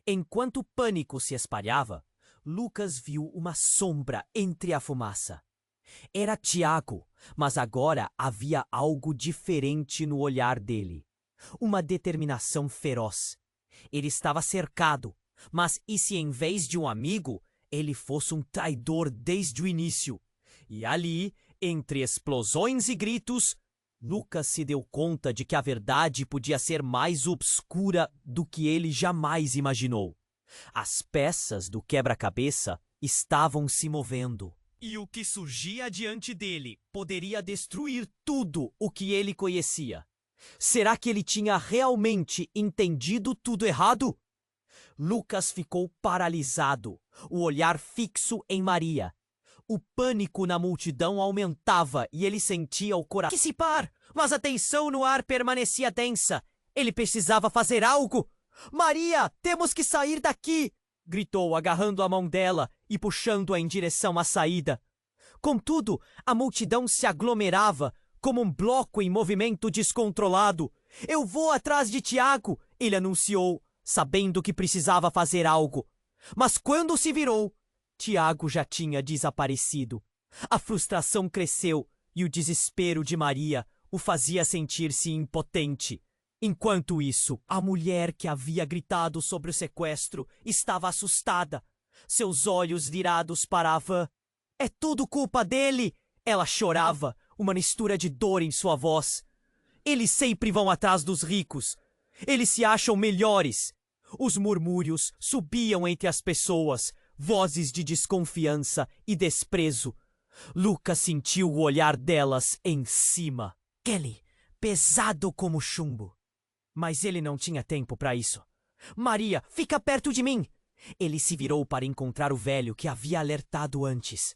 Enquanto o pânico se espalhava, Lucas viu uma sombra entre a fumaça. Era Tiago, mas agora havia algo diferente no olhar dele. Uma determinação feroz. Ele estava cercado, mas e se em vez de um amigo, ele fosse um traidor desde o início? E ali, entre explosões e gritos, Lucas se deu conta de que a verdade podia ser mais obscura do que ele jamais imaginou. As peças do quebra-cabeça estavam se movendo. E o que surgia diante dele poderia destruir tudo o que ele conhecia. Será que ele tinha realmente entendido tudo errado? Lucas ficou paralisado, o olhar fixo em Maria. O pânico na multidão aumentava e ele sentia o coração dissipar, mas a tensão no ar permanecia densa. Ele precisava fazer algo. "Maria, temos que sair daqui!" gritou, agarrando a mão dela e puxando-a em direção à saída. Contudo, a multidão se aglomerava como um bloco em movimento descontrolado. "Eu vou atrás de Tiago", ele anunciou, sabendo que precisava fazer algo. Mas quando se virou, Tiago já tinha desaparecido. A frustração cresceu e o desespero de Maria o fazia sentir-se impotente. Enquanto isso, a mulher que havia gritado sobre o sequestro estava assustada. seus olhos virados para a van. É tudo culpa dele! Ela chorava, uma mistura de dor em sua voz. Eles sempre vão atrás dos ricos. Eles se acham melhores. Os murmúrios subiam entre as pessoas, vozes de desconfiança e desprezo. Lucas sentiu o olhar delas em cima. Kelly, pesado como chumbo. Mas ele não tinha tempo para isso. Maria, fica perto de mim! Ele se virou para encontrar o velho que havia alertado antes.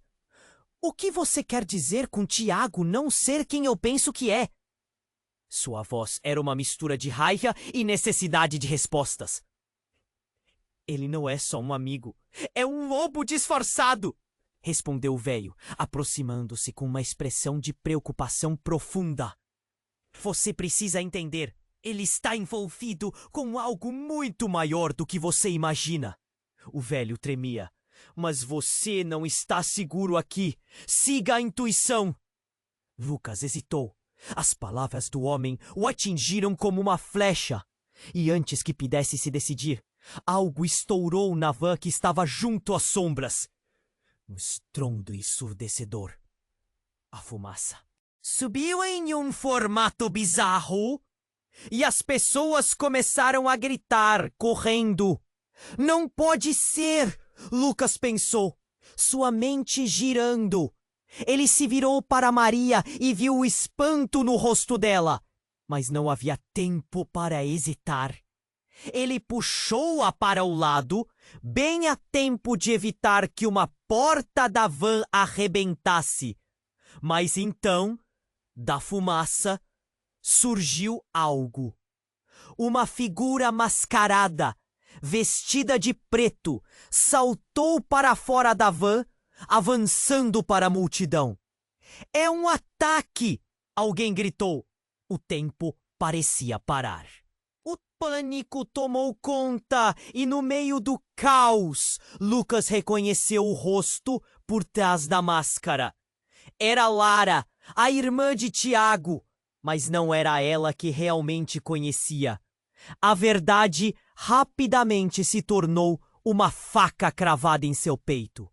O que você quer dizer com Tiago não ser quem eu penso que é? Sua voz era uma mistura de raiva e necessidade de respostas. Ele não é só um amigo, é um lobo disfarçado! Respondeu o velho, aproximando-se com uma expressão de preocupação profunda. Você precisa entender, ele está envolvido com algo muito maior do que você imagina. O velho tremia. Mas você não está seguro aqui. Siga a intuição. Lucas hesitou. As palavras do homem o atingiram como uma flecha. E antes que pudesse se decidir, algo estourou na van que estava junto às sombras. Um estrondo ensurdecedor. A fumaça subiu em um formato bizarro e as pessoas começaram a gritar, correndo. Não pode ser! Lucas pensou, sua mente girando. Ele se virou para Maria e viu o espanto no rosto dela. Mas não havia tempo para hesitar. Ele puxou-a para o lado, bem a tempo de evitar que uma porta da van arrebentasse. Mas então, da fumaça, surgiu algo. Uma figura mascarada, vestida de preto, saltou para fora da van, avançando para a multidão. É um ataque! Alguém gritou. O tempo parecia parar. O pânico tomou conta e no meio do caos, Lucas reconheceu o rosto por trás da máscara. Era Lara, a irmã de Tiago, mas não era ela que realmente conhecia. A verdade rapidamente se tornou uma faca cravada em seu peito.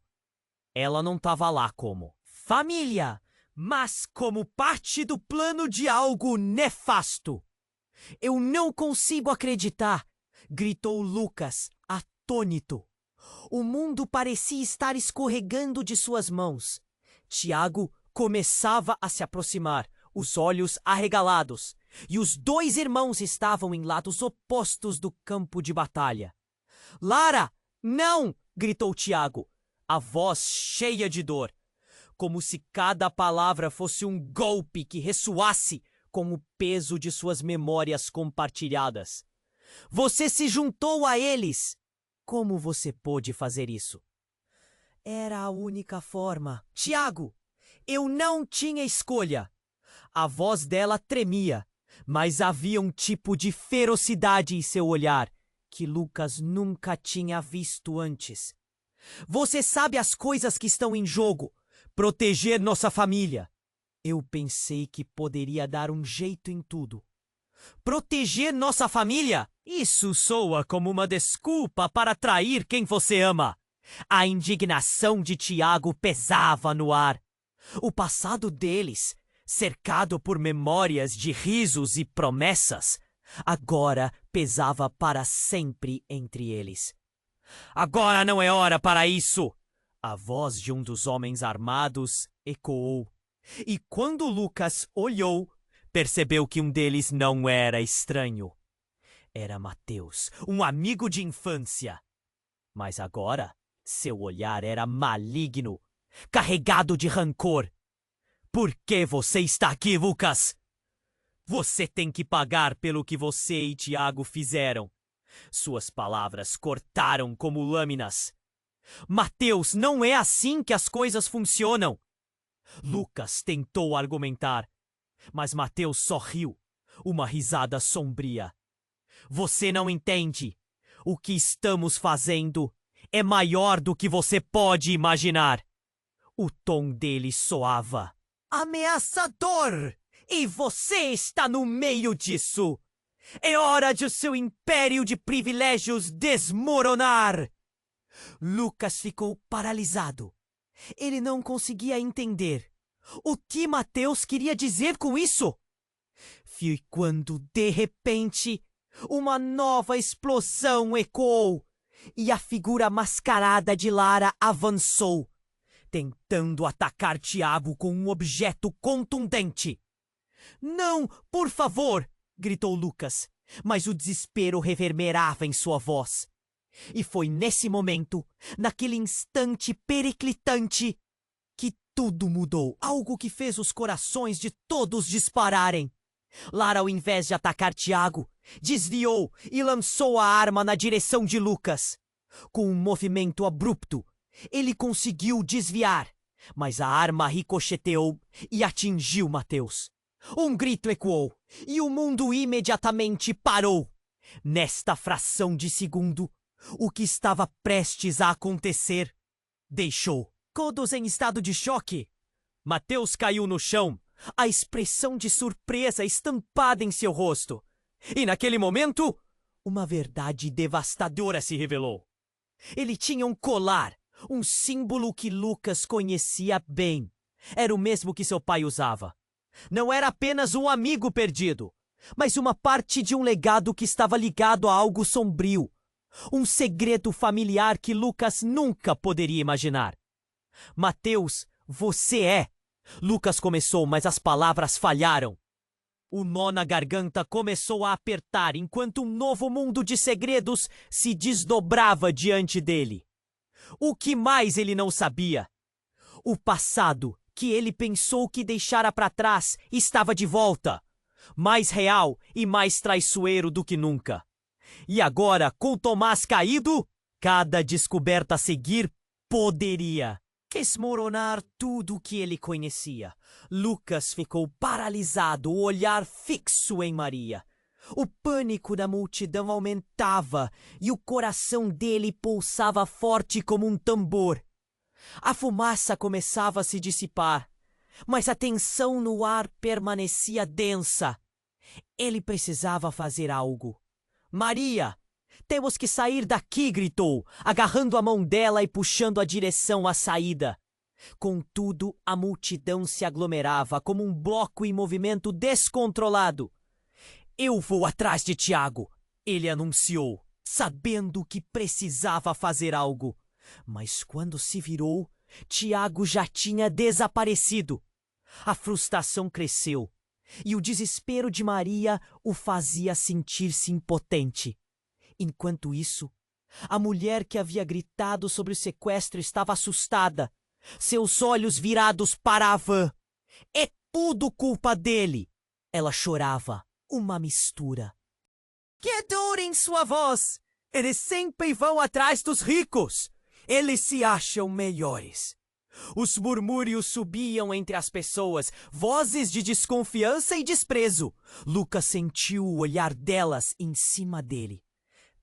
Ela não estava lá como família, mas como parte do plano de algo nefasto. Eu não consigo acreditar, gritou Lucas, atônito. O mundo parecia estar escorregando de suas mãos. Tiago começava a se aproximar, os olhos arregalados, e os dois irmãos estavam em lados opostos do campo de batalha. Lara, não! Gritou Tiago, a voz cheia de dor, como se cada palavra fosse um golpe que ressoasse com o peso de suas memórias compartilhadas. Você se juntou a eles! Como você pôde fazer isso? Era a única forma. Tiago, eu não tinha escolha. A voz dela tremia, mas havia um tipo de ferocidade em seu olhar que Lucas nunca tinha visto antes. Você sabe as coisas que estão em jogo. Proteger nossa família. Eu pensei que poderia dar um jeito em tudo. Proteger nossa família? Isso soa como uma desculpa para trair quem você ama. A indignação de Tiago pesava no ar. O passado deles, cercado por memórias de risos e promessas, agora pesava para sempre entre eles. Agora não é hora para isso! A voz de um dos homens armados ecoou. E quando Lucas olhou, percebeu que um deles não era estranho. Era Mateus, um amigo de infância. Mas agora, seu olhar era maligno, carregado de rancor. Por que você está aqui, Lucas? Você tem que pagar pelo que você e Tiago fizeram. Suas palavras cortaram como lâminas. Mateus, não é assim que as coisas funcionam. Lucas tentou argumentar, mas Mateus só riu, uma risada sombria. Você não entende. O que estamos fazendo é maior do que você pode imaginar. O tom dele soava ameaçador. E você está no meio disso. É hora de seu império de privilégios desmoronar. Lucas ficou paralisado. Ele não conseguia entender o que Mateus queria dizer com isso. Foi quando, de repente, uma nova explosão ecoou e a figura mascarada de Lara avançou, tentando atacar Tiago com um objeto contundente. "Não, por favor!" gritou Lucas, mas o desespero reverberava em sua voz. E foi nesse momento, naquele instante periclitante, que tudo mudou. Algo que fez os corações de todos dispararem. Lara, ao invés de atacar Tiago, desviou e lançou a arma na direção de Lucas. Com um movimento abrupto, ele conseguiu desviar, mas a arma ricocheteou e atingiu Mateus. Um grito ecoou e o mundo imediatamente parou. Nesta fração de segundo, o que estava prestes a acontecer deixou todos em estado de choque. Mateus caiu no chão, a expressão de surpresa estampada em seu rosto. E naquele momento, uma verdade devastadora se revelou. Ele tinha um colar, um símbolo que Lucas conhecia bem. Era o mesmo que seu pai usava. Não era apenas um amigo perdido, mas uma parte de um legado que estava ligado a algo sombrio. Um segredo familiar que Lucas nunca poderia imaginar. "Mateus, você é..." Lucas começou, mas as palavras falharam. O nó na garganta começou a apertar enquanto um novo mundo de segredos se desdobrava diante dele. O que mais ele não sabia? O passado, que ele pensou que deixara para trás, estava de volta, mais real e mais traiçoeiro do que nunca. E agora, com Tomás caído, cada descoberta a seguir poderia desmoronar tudo o que ele conhecia. Lucas ficou paralisado, o olhar fixo em Maria. O pânico da multidão aumentava e o coração dele pulsava forte como um tambor. A fumaça começava a se dissipar, mas a tensão no ar permanecia densa. Ele precisava fazer algo. "Maria, temos que sair daqui!" gritou, agarrando a mão dela e puxando a direção à saída. Contudo, a multidão se aglomerava como um bloco em movimento descontrolado. "Eu vou atrás de Tiago!" ele anunciou, sabendo que precisava fazer algo. Mas quando se virou, Tiago já tinha desaparecido. A frustração cresceu e o desespero de Maria o fazia sentir-se impotente. Enquanto isso, a mulher que havia gritado sobre o sequestro estava assustada, seus olhos virados para a van. "É tudo culpa dele!" Ela chorava, uma mistura. "Que dor em sua voz! Eles sempre vão atrás dos ricos! Eles se acham melhores!" Os murmúrios subiam entre as pessoas, vozes de desconfiança e desprezo. Lucas sentiu o olhar delas em cima dele,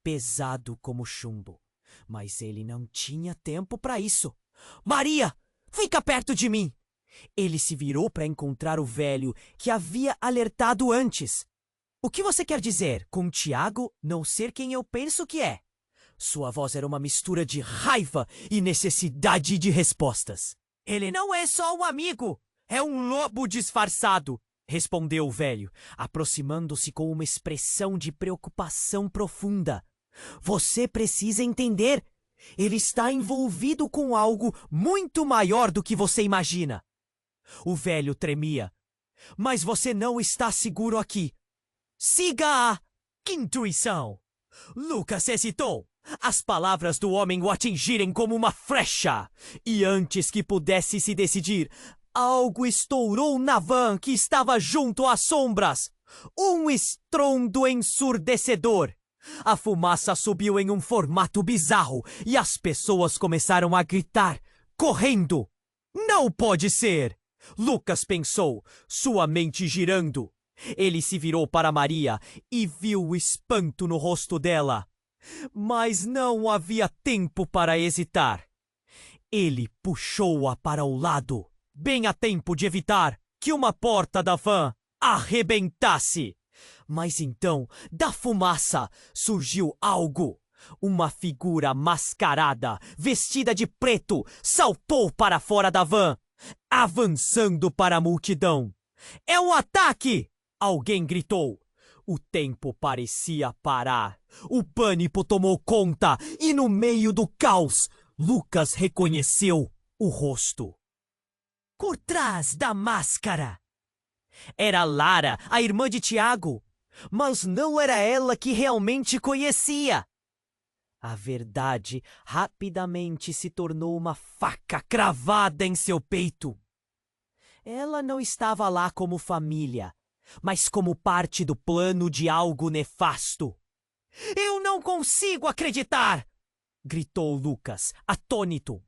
pesado como chumbo. Mas ele não tinha tempo para isso. "Maria, fica perto de mim!" Ele se virou para encontrar o velho que havia alertado antes. "O que você quer dizer com Tiago não ser quem eu penso que é?" Sua voz era uma mistura de raiva e necessidade de respostas. "Ele não é só um amigo, é um lobo disfarçado", respondeu o velho, aproximando-se com uma expressão de preocupação profunda. "Você precisa entender. Ele está envolvido com algo muito maior do que você imagina." O velho tremia. "Mas você não está seguro aqui." "Siga a intuição." Lucas hesitou. As palavras do homem o atingirem como uma flecha. E antes que pudesse se decidir, algo estourou na van que estava junto às sombras. Um estrondo ensurdecedor. A fumaça subiu em um formato bizarro e as pessoas começaram a gritar, correndo. "Não pode ser!" Lucas pensou, sua mente girando. Ele se virou para Maria e viu o espanto no rosto dela. Mas não havia tempo para hesitar. Ele puxou-a para o lado, bem a tempo de evitar que uma porta da van arrebentasse. Mas então, da fumaça, surgiu algo. Uma figura mascarada, vestida de preto, saltou para fora da van, avançando para a multidão. É um ataque! Alguém gritou. O tempo parecia parar. O pânico tomou conta e, no meio do caos, Lucas reconheceu o rosto. Por trás da máscara era Lara, a irmã de Tiago, mas não era ela que realmente conhecia. A verdade rapidamente se tornou uma faca cravada em seu peito. Ela não estava lá como família, mas como parte do plano de algo nefasto. Eu não consigo acreditar! Gritou Lucas, atônito.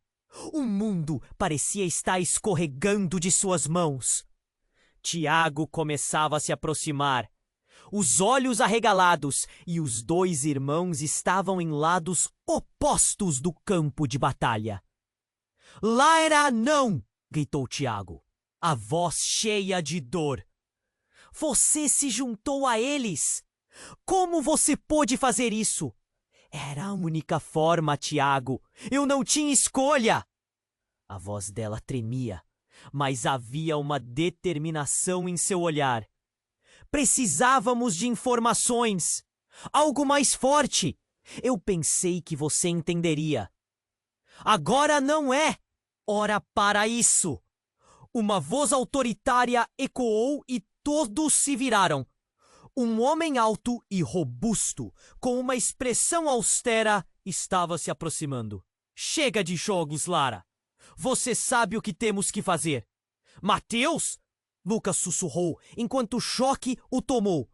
O mundo parecia estar escorregando de suas mãos. Tiago começava a se aproximar, os olhos arregalados, e os dois irmãos estavam em lados opostos do campo de batalha. Lara, não! Gritou Tiago, a voz cheia de dor. Você se juntou a eles! Como você pôde fazer isso? Era a única forma, Tiago. Eu não tinha escolha! A voz dela tremia, mas havia uma determinação em seu olhar. Precisávamos de informações. Algo mais forte. Eu pensei que você entenderia. Agora não é hora para isso. Uma voz autoritária ecoou e todos se viraram. Um homem alto e robusto, com uma expressão austera, estava se aproximando. Chega de jogos, Lara. Você sabe o que temos que fazer. Mateus? Lucas sussurrou, enquanto o choque o tomou.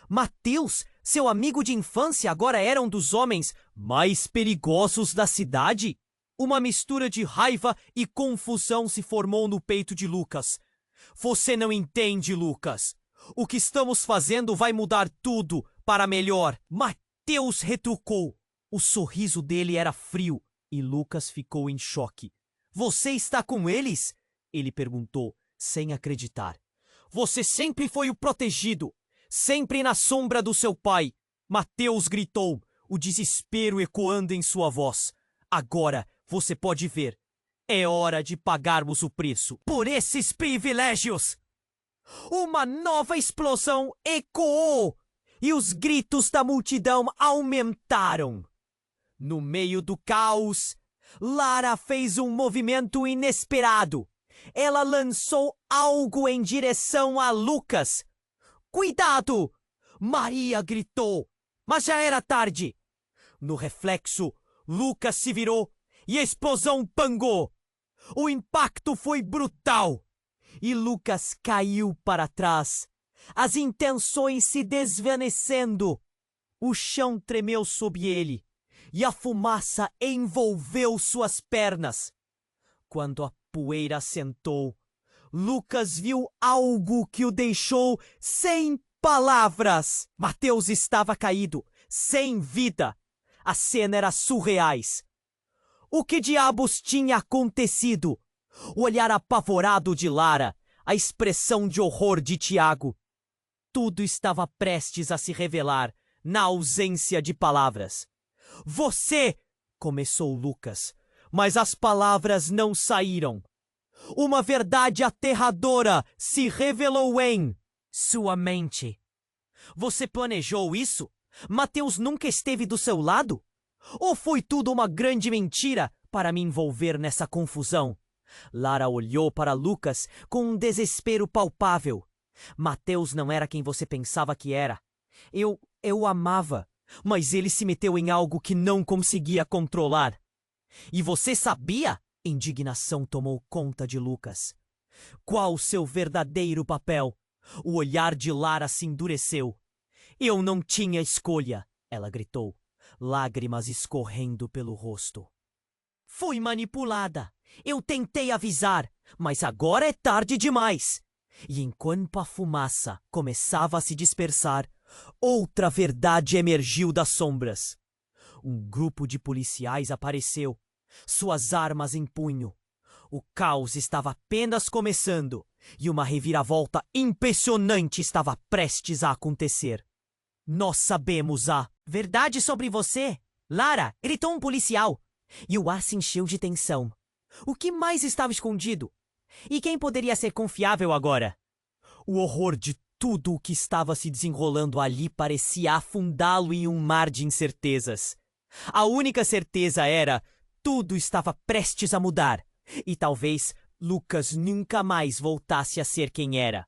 Mateus, seu amigo de infância, agora era um dos homens mais perigosos da cidade? Uma mistura de raiva e confusão se formou no peito de Lucas. Você não entende, Lucas. O que estamos fazendo vai mudar tudo para melhor. Mateus retrucou. O sorriso dele era frio e Lucas ficou em choque. Você está com eles? Ele perguntou, sem acreditar. Você sempre foi o protegido, sempre na sombra do seu pai. Mateus gritou, o desespero ecoando em sua voz. Agora você pode ver. É hora de pagarmos o preço por esses privilégios. Uma nova explosão ecoou e os gritos da multidão aumentaram. No meio do caos, Lara fez um movimento inesperado. Ela lançou algo em direção a Lucas. Cuidado! Maria gritou, mas já era tarde. No reflexo, Lucas se virou e a explosão pangou. O impacto foi brutal e Lucas caiu para trás, as intenções se desvanecendo. O chão tremeu sob ele e a fumaça envolveu suas pernas. Quando a poeira assentou, Lucas viu algo que o deixou sem palavras. Mateus estava caído, sem vida. A cena era surreal. O que diabos tinha acontecido? O olhar apavorado de Lara, a expressão de horror de Tiago. Tudo estava prestes a se revelar na ausência de palavras. Você! Começou Lucas, mas as palavras não saíram. Uma verdade aterradora se revelou em sua mente. Você planejou isso? Mateus nunca esteve do seu lado? Ou foi tudo uma grande mentira para me envolver nessa confusão? Lara olhou para Lucas com um desespero palpável. Mateus não era quem você pensava que era. Eu o amava, mas ele se meteu em algo que não conseguia controlar. E você sabia? Indignação tomou conta de Lucas. Qual o seu verdadeiro papel? O olhar de Lara se endureceu. Eu não tinha escolha, ela gritou, lágrimas escorrendo pelo rosto. Fui manipulada. Eu tentei avisar, mas agora é tarde demais. E enquanto a fumaça começava a se dispersar, outra verdade emergiu das sombras. Um grupo de policiais apareceu, suas armas em punho. O caos estava apenas começando e uma reviravolta impressionante estava prestes a acontecer. Nós sabemos a verdade sobre você, Lara! Gritou um policial. E o ar se encheu de tensão. O que mais estava escondido? E quem poderia ser confiável agora? O horror de tudo o que estava se desenrolando ali parecia afundá-lo em um mar de incertezas. A única certeza era: tudo estava prestes a mudar. E talvez Lucas nunca mais voltasse a ser quem era.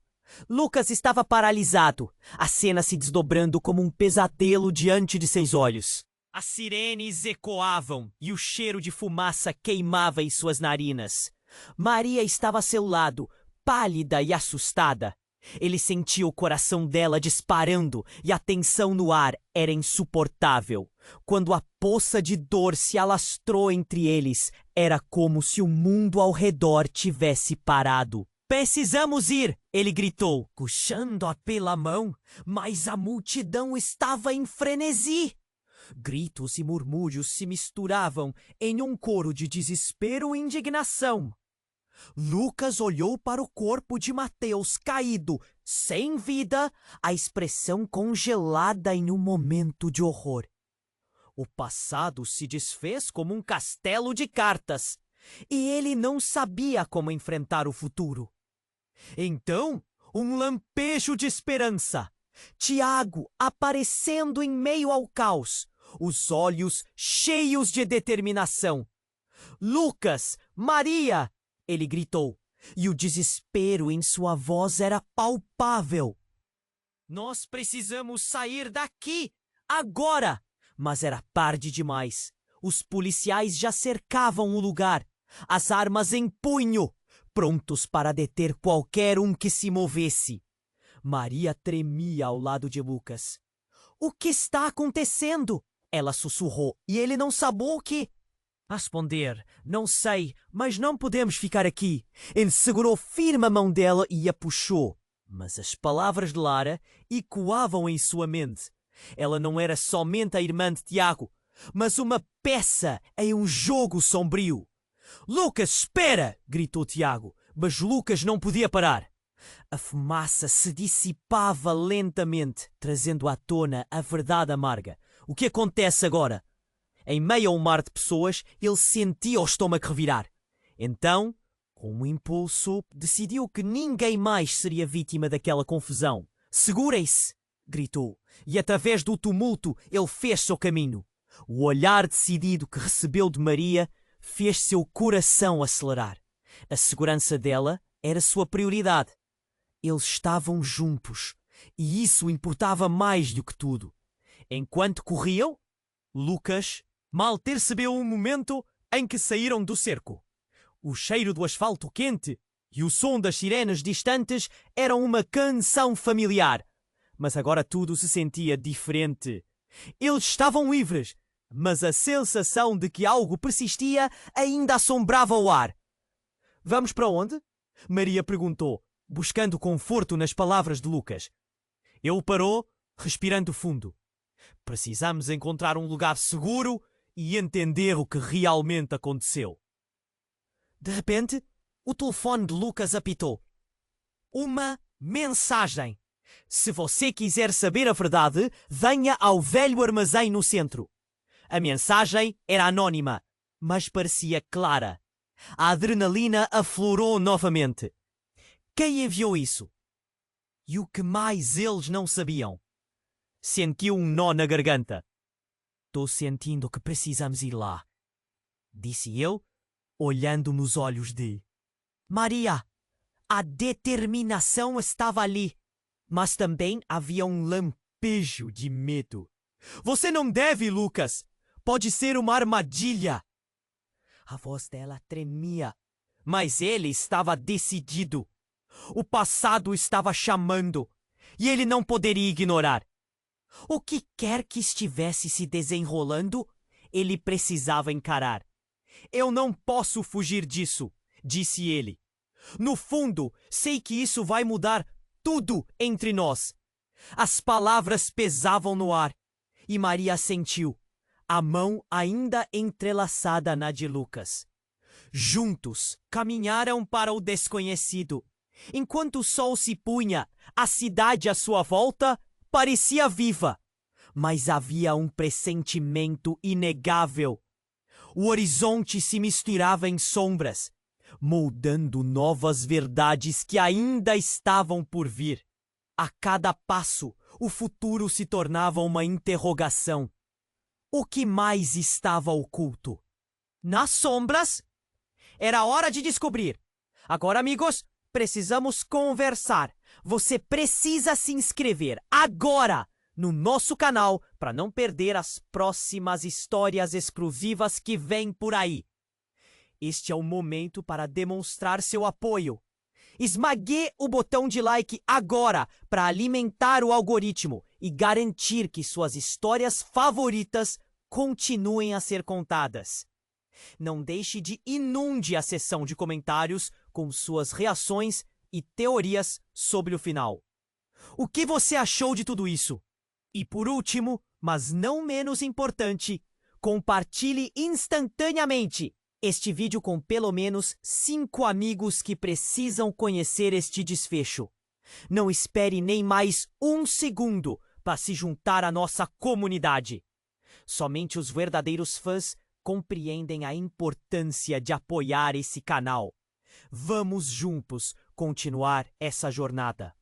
Lucas estava paralisado, a cena se desdobrando como um pesadelo diante de seus olhos. As sirenes ecoavam e o cheiro de fumaça queimava em suas narinas. Maria estava a seu lado, pálida e assustada. Ele sentia o coração dela disparando e a tensão no ar era insuportável. Quando a poça de dor se alastrou entre eles, era como se o mundo ao redor tivesse parado. Precisamos ir, ele gritou, puxando-a pela mão, mas a multidão estava em frenesi. Gritos e murmúrios se misturavam em um coro de desespero e indignação. Lucas olhou para o corpo de Mateus caído, sem vida, a expressão congelada em um momento de horror. O passado se desfez como um castelo de cartas, e ele não sabia como enfrentar o futuro. Então, um lampejo de esperança. Tiago aparecendo em meio ao caos, os olhos cheios de determinação. Lucas, Maria! Ele gritou, e o desespero em sua voz era palpável. Nós precisamos sair daqui, agora! Mas era tarde demais. Os policiais já cercavam o lugar, as armas em punho, prontos para deter qualquer um que se movesse. Maria tremia ao lado de Lucas. O que está acontecendo? Ela sussurrou, e ele não sabia o que responder. Não sei, mas não podemos ficar aqui. Ele segurou firme a mão dela e a puxou. Mas as palavras de Lara ecoavam em sua mente. Ela não era somente a irmã de Tiago, mas uma peça em um jogo sombrio. Lucas, espera! Gritou Tiago, mas Lucas não podia parar. A fumaça se dissipava lentamente, trazendo à tona a verdade amarga. O que acontece agora? Em meio a um mar de pessoas, ele sentia o estômago revirar. Então, com um impulso, decidiu que ninguém mais seria vítima daquela confusão. Segurem-se! Gritou, e através do tumulto ele fez seu caminho. O olhar decidido que recebeu de Maria fez seu coração acelerar. A segurança dela era sua prioridade. Eles estavam juntos, e isso importava mais do que tudo. Enquanto corriam, Lucas mal percebeu o momento em que saíram do cerco. O cheiro do asfalto quente e o som das sirenes distantes eram uma canção familiar. Mas agora tudo se sentia diferente. Eles estavam livres, mas a sensação de que algo persistia ainda assombrava o ar. Vamos para onde? Maria perguntou, buscando conforto nas palavras de Lucas. Ele parou, respirando fundo. Precisamos encontrar um lugar seguro e entender o que realmente aconteceu. De repente, o telefone de Lucas apitou. Uma mensagem. Se você quiser saber a verdade, venha ao velho armazém no centro. A mensagem era anônima, mas parecia clara. A adrenalina aflorou novamente. Quem enviou isso? E o que mais eles não sabiam? Sentiu um nó na garganta. Estou sentindo que precisamos ir lá, disse eu, olhando nos olhos de Maria. A determinação estava ali, mas também havia um lampejo de medo. Você não deve, Lucas! Pode ser uma armadilha! A voz dela tremia, mas ele estava decidido. O passado estava chamando, e ele não poderia ignorar. O que quer que estivesse se desenrolando, ele precisava encarar. Eu não posso fugir disso, disse ele. No fundo, sei que isso vai mudar tudo entre nós. As palavras pesavam no ar, e Maria sentiu, a mão ainda entrelaçada na de Lucas. Juntos, caminharam para o desconhecido. Enquanto o sol se punha, a cidade à sua volta parecia viva. mas havia um pressentimento inegável. O horizonte se misturava em sombras, moldando novas verdades que ainda estavam por vir. A cada passo, o futuro se tornava uma interrogação. O que mais estava oculto? Nas sombras? Era hora de descobrir. Agora, amigos, precisamos conversar. Você precisa se inscrever agora no nosso canal para não perder as próximas histórias exclusivas que vêm por aí. Este é o momento para demonstrar seu apoio. Esmague o botão de like agora para alimentar o algoritmo e garantir que suas histórias favoritas continuem a ser contadas. Não deixe de inunde a seção de comentários com suas reações e teorias sobre o final. O que você achou de tudo isso? E por último, mas não menos importante, compartilhe instantaneamente este vídeo com pelo menos 5 amigos que precisam conhecer este desfecho. Não espere nem mais um segundo para se juntar à nossa comunidade. Somente os verdadeiros fãs compreendem a importância de apoiar esse canal. Vamos juntos continuar essa jornada.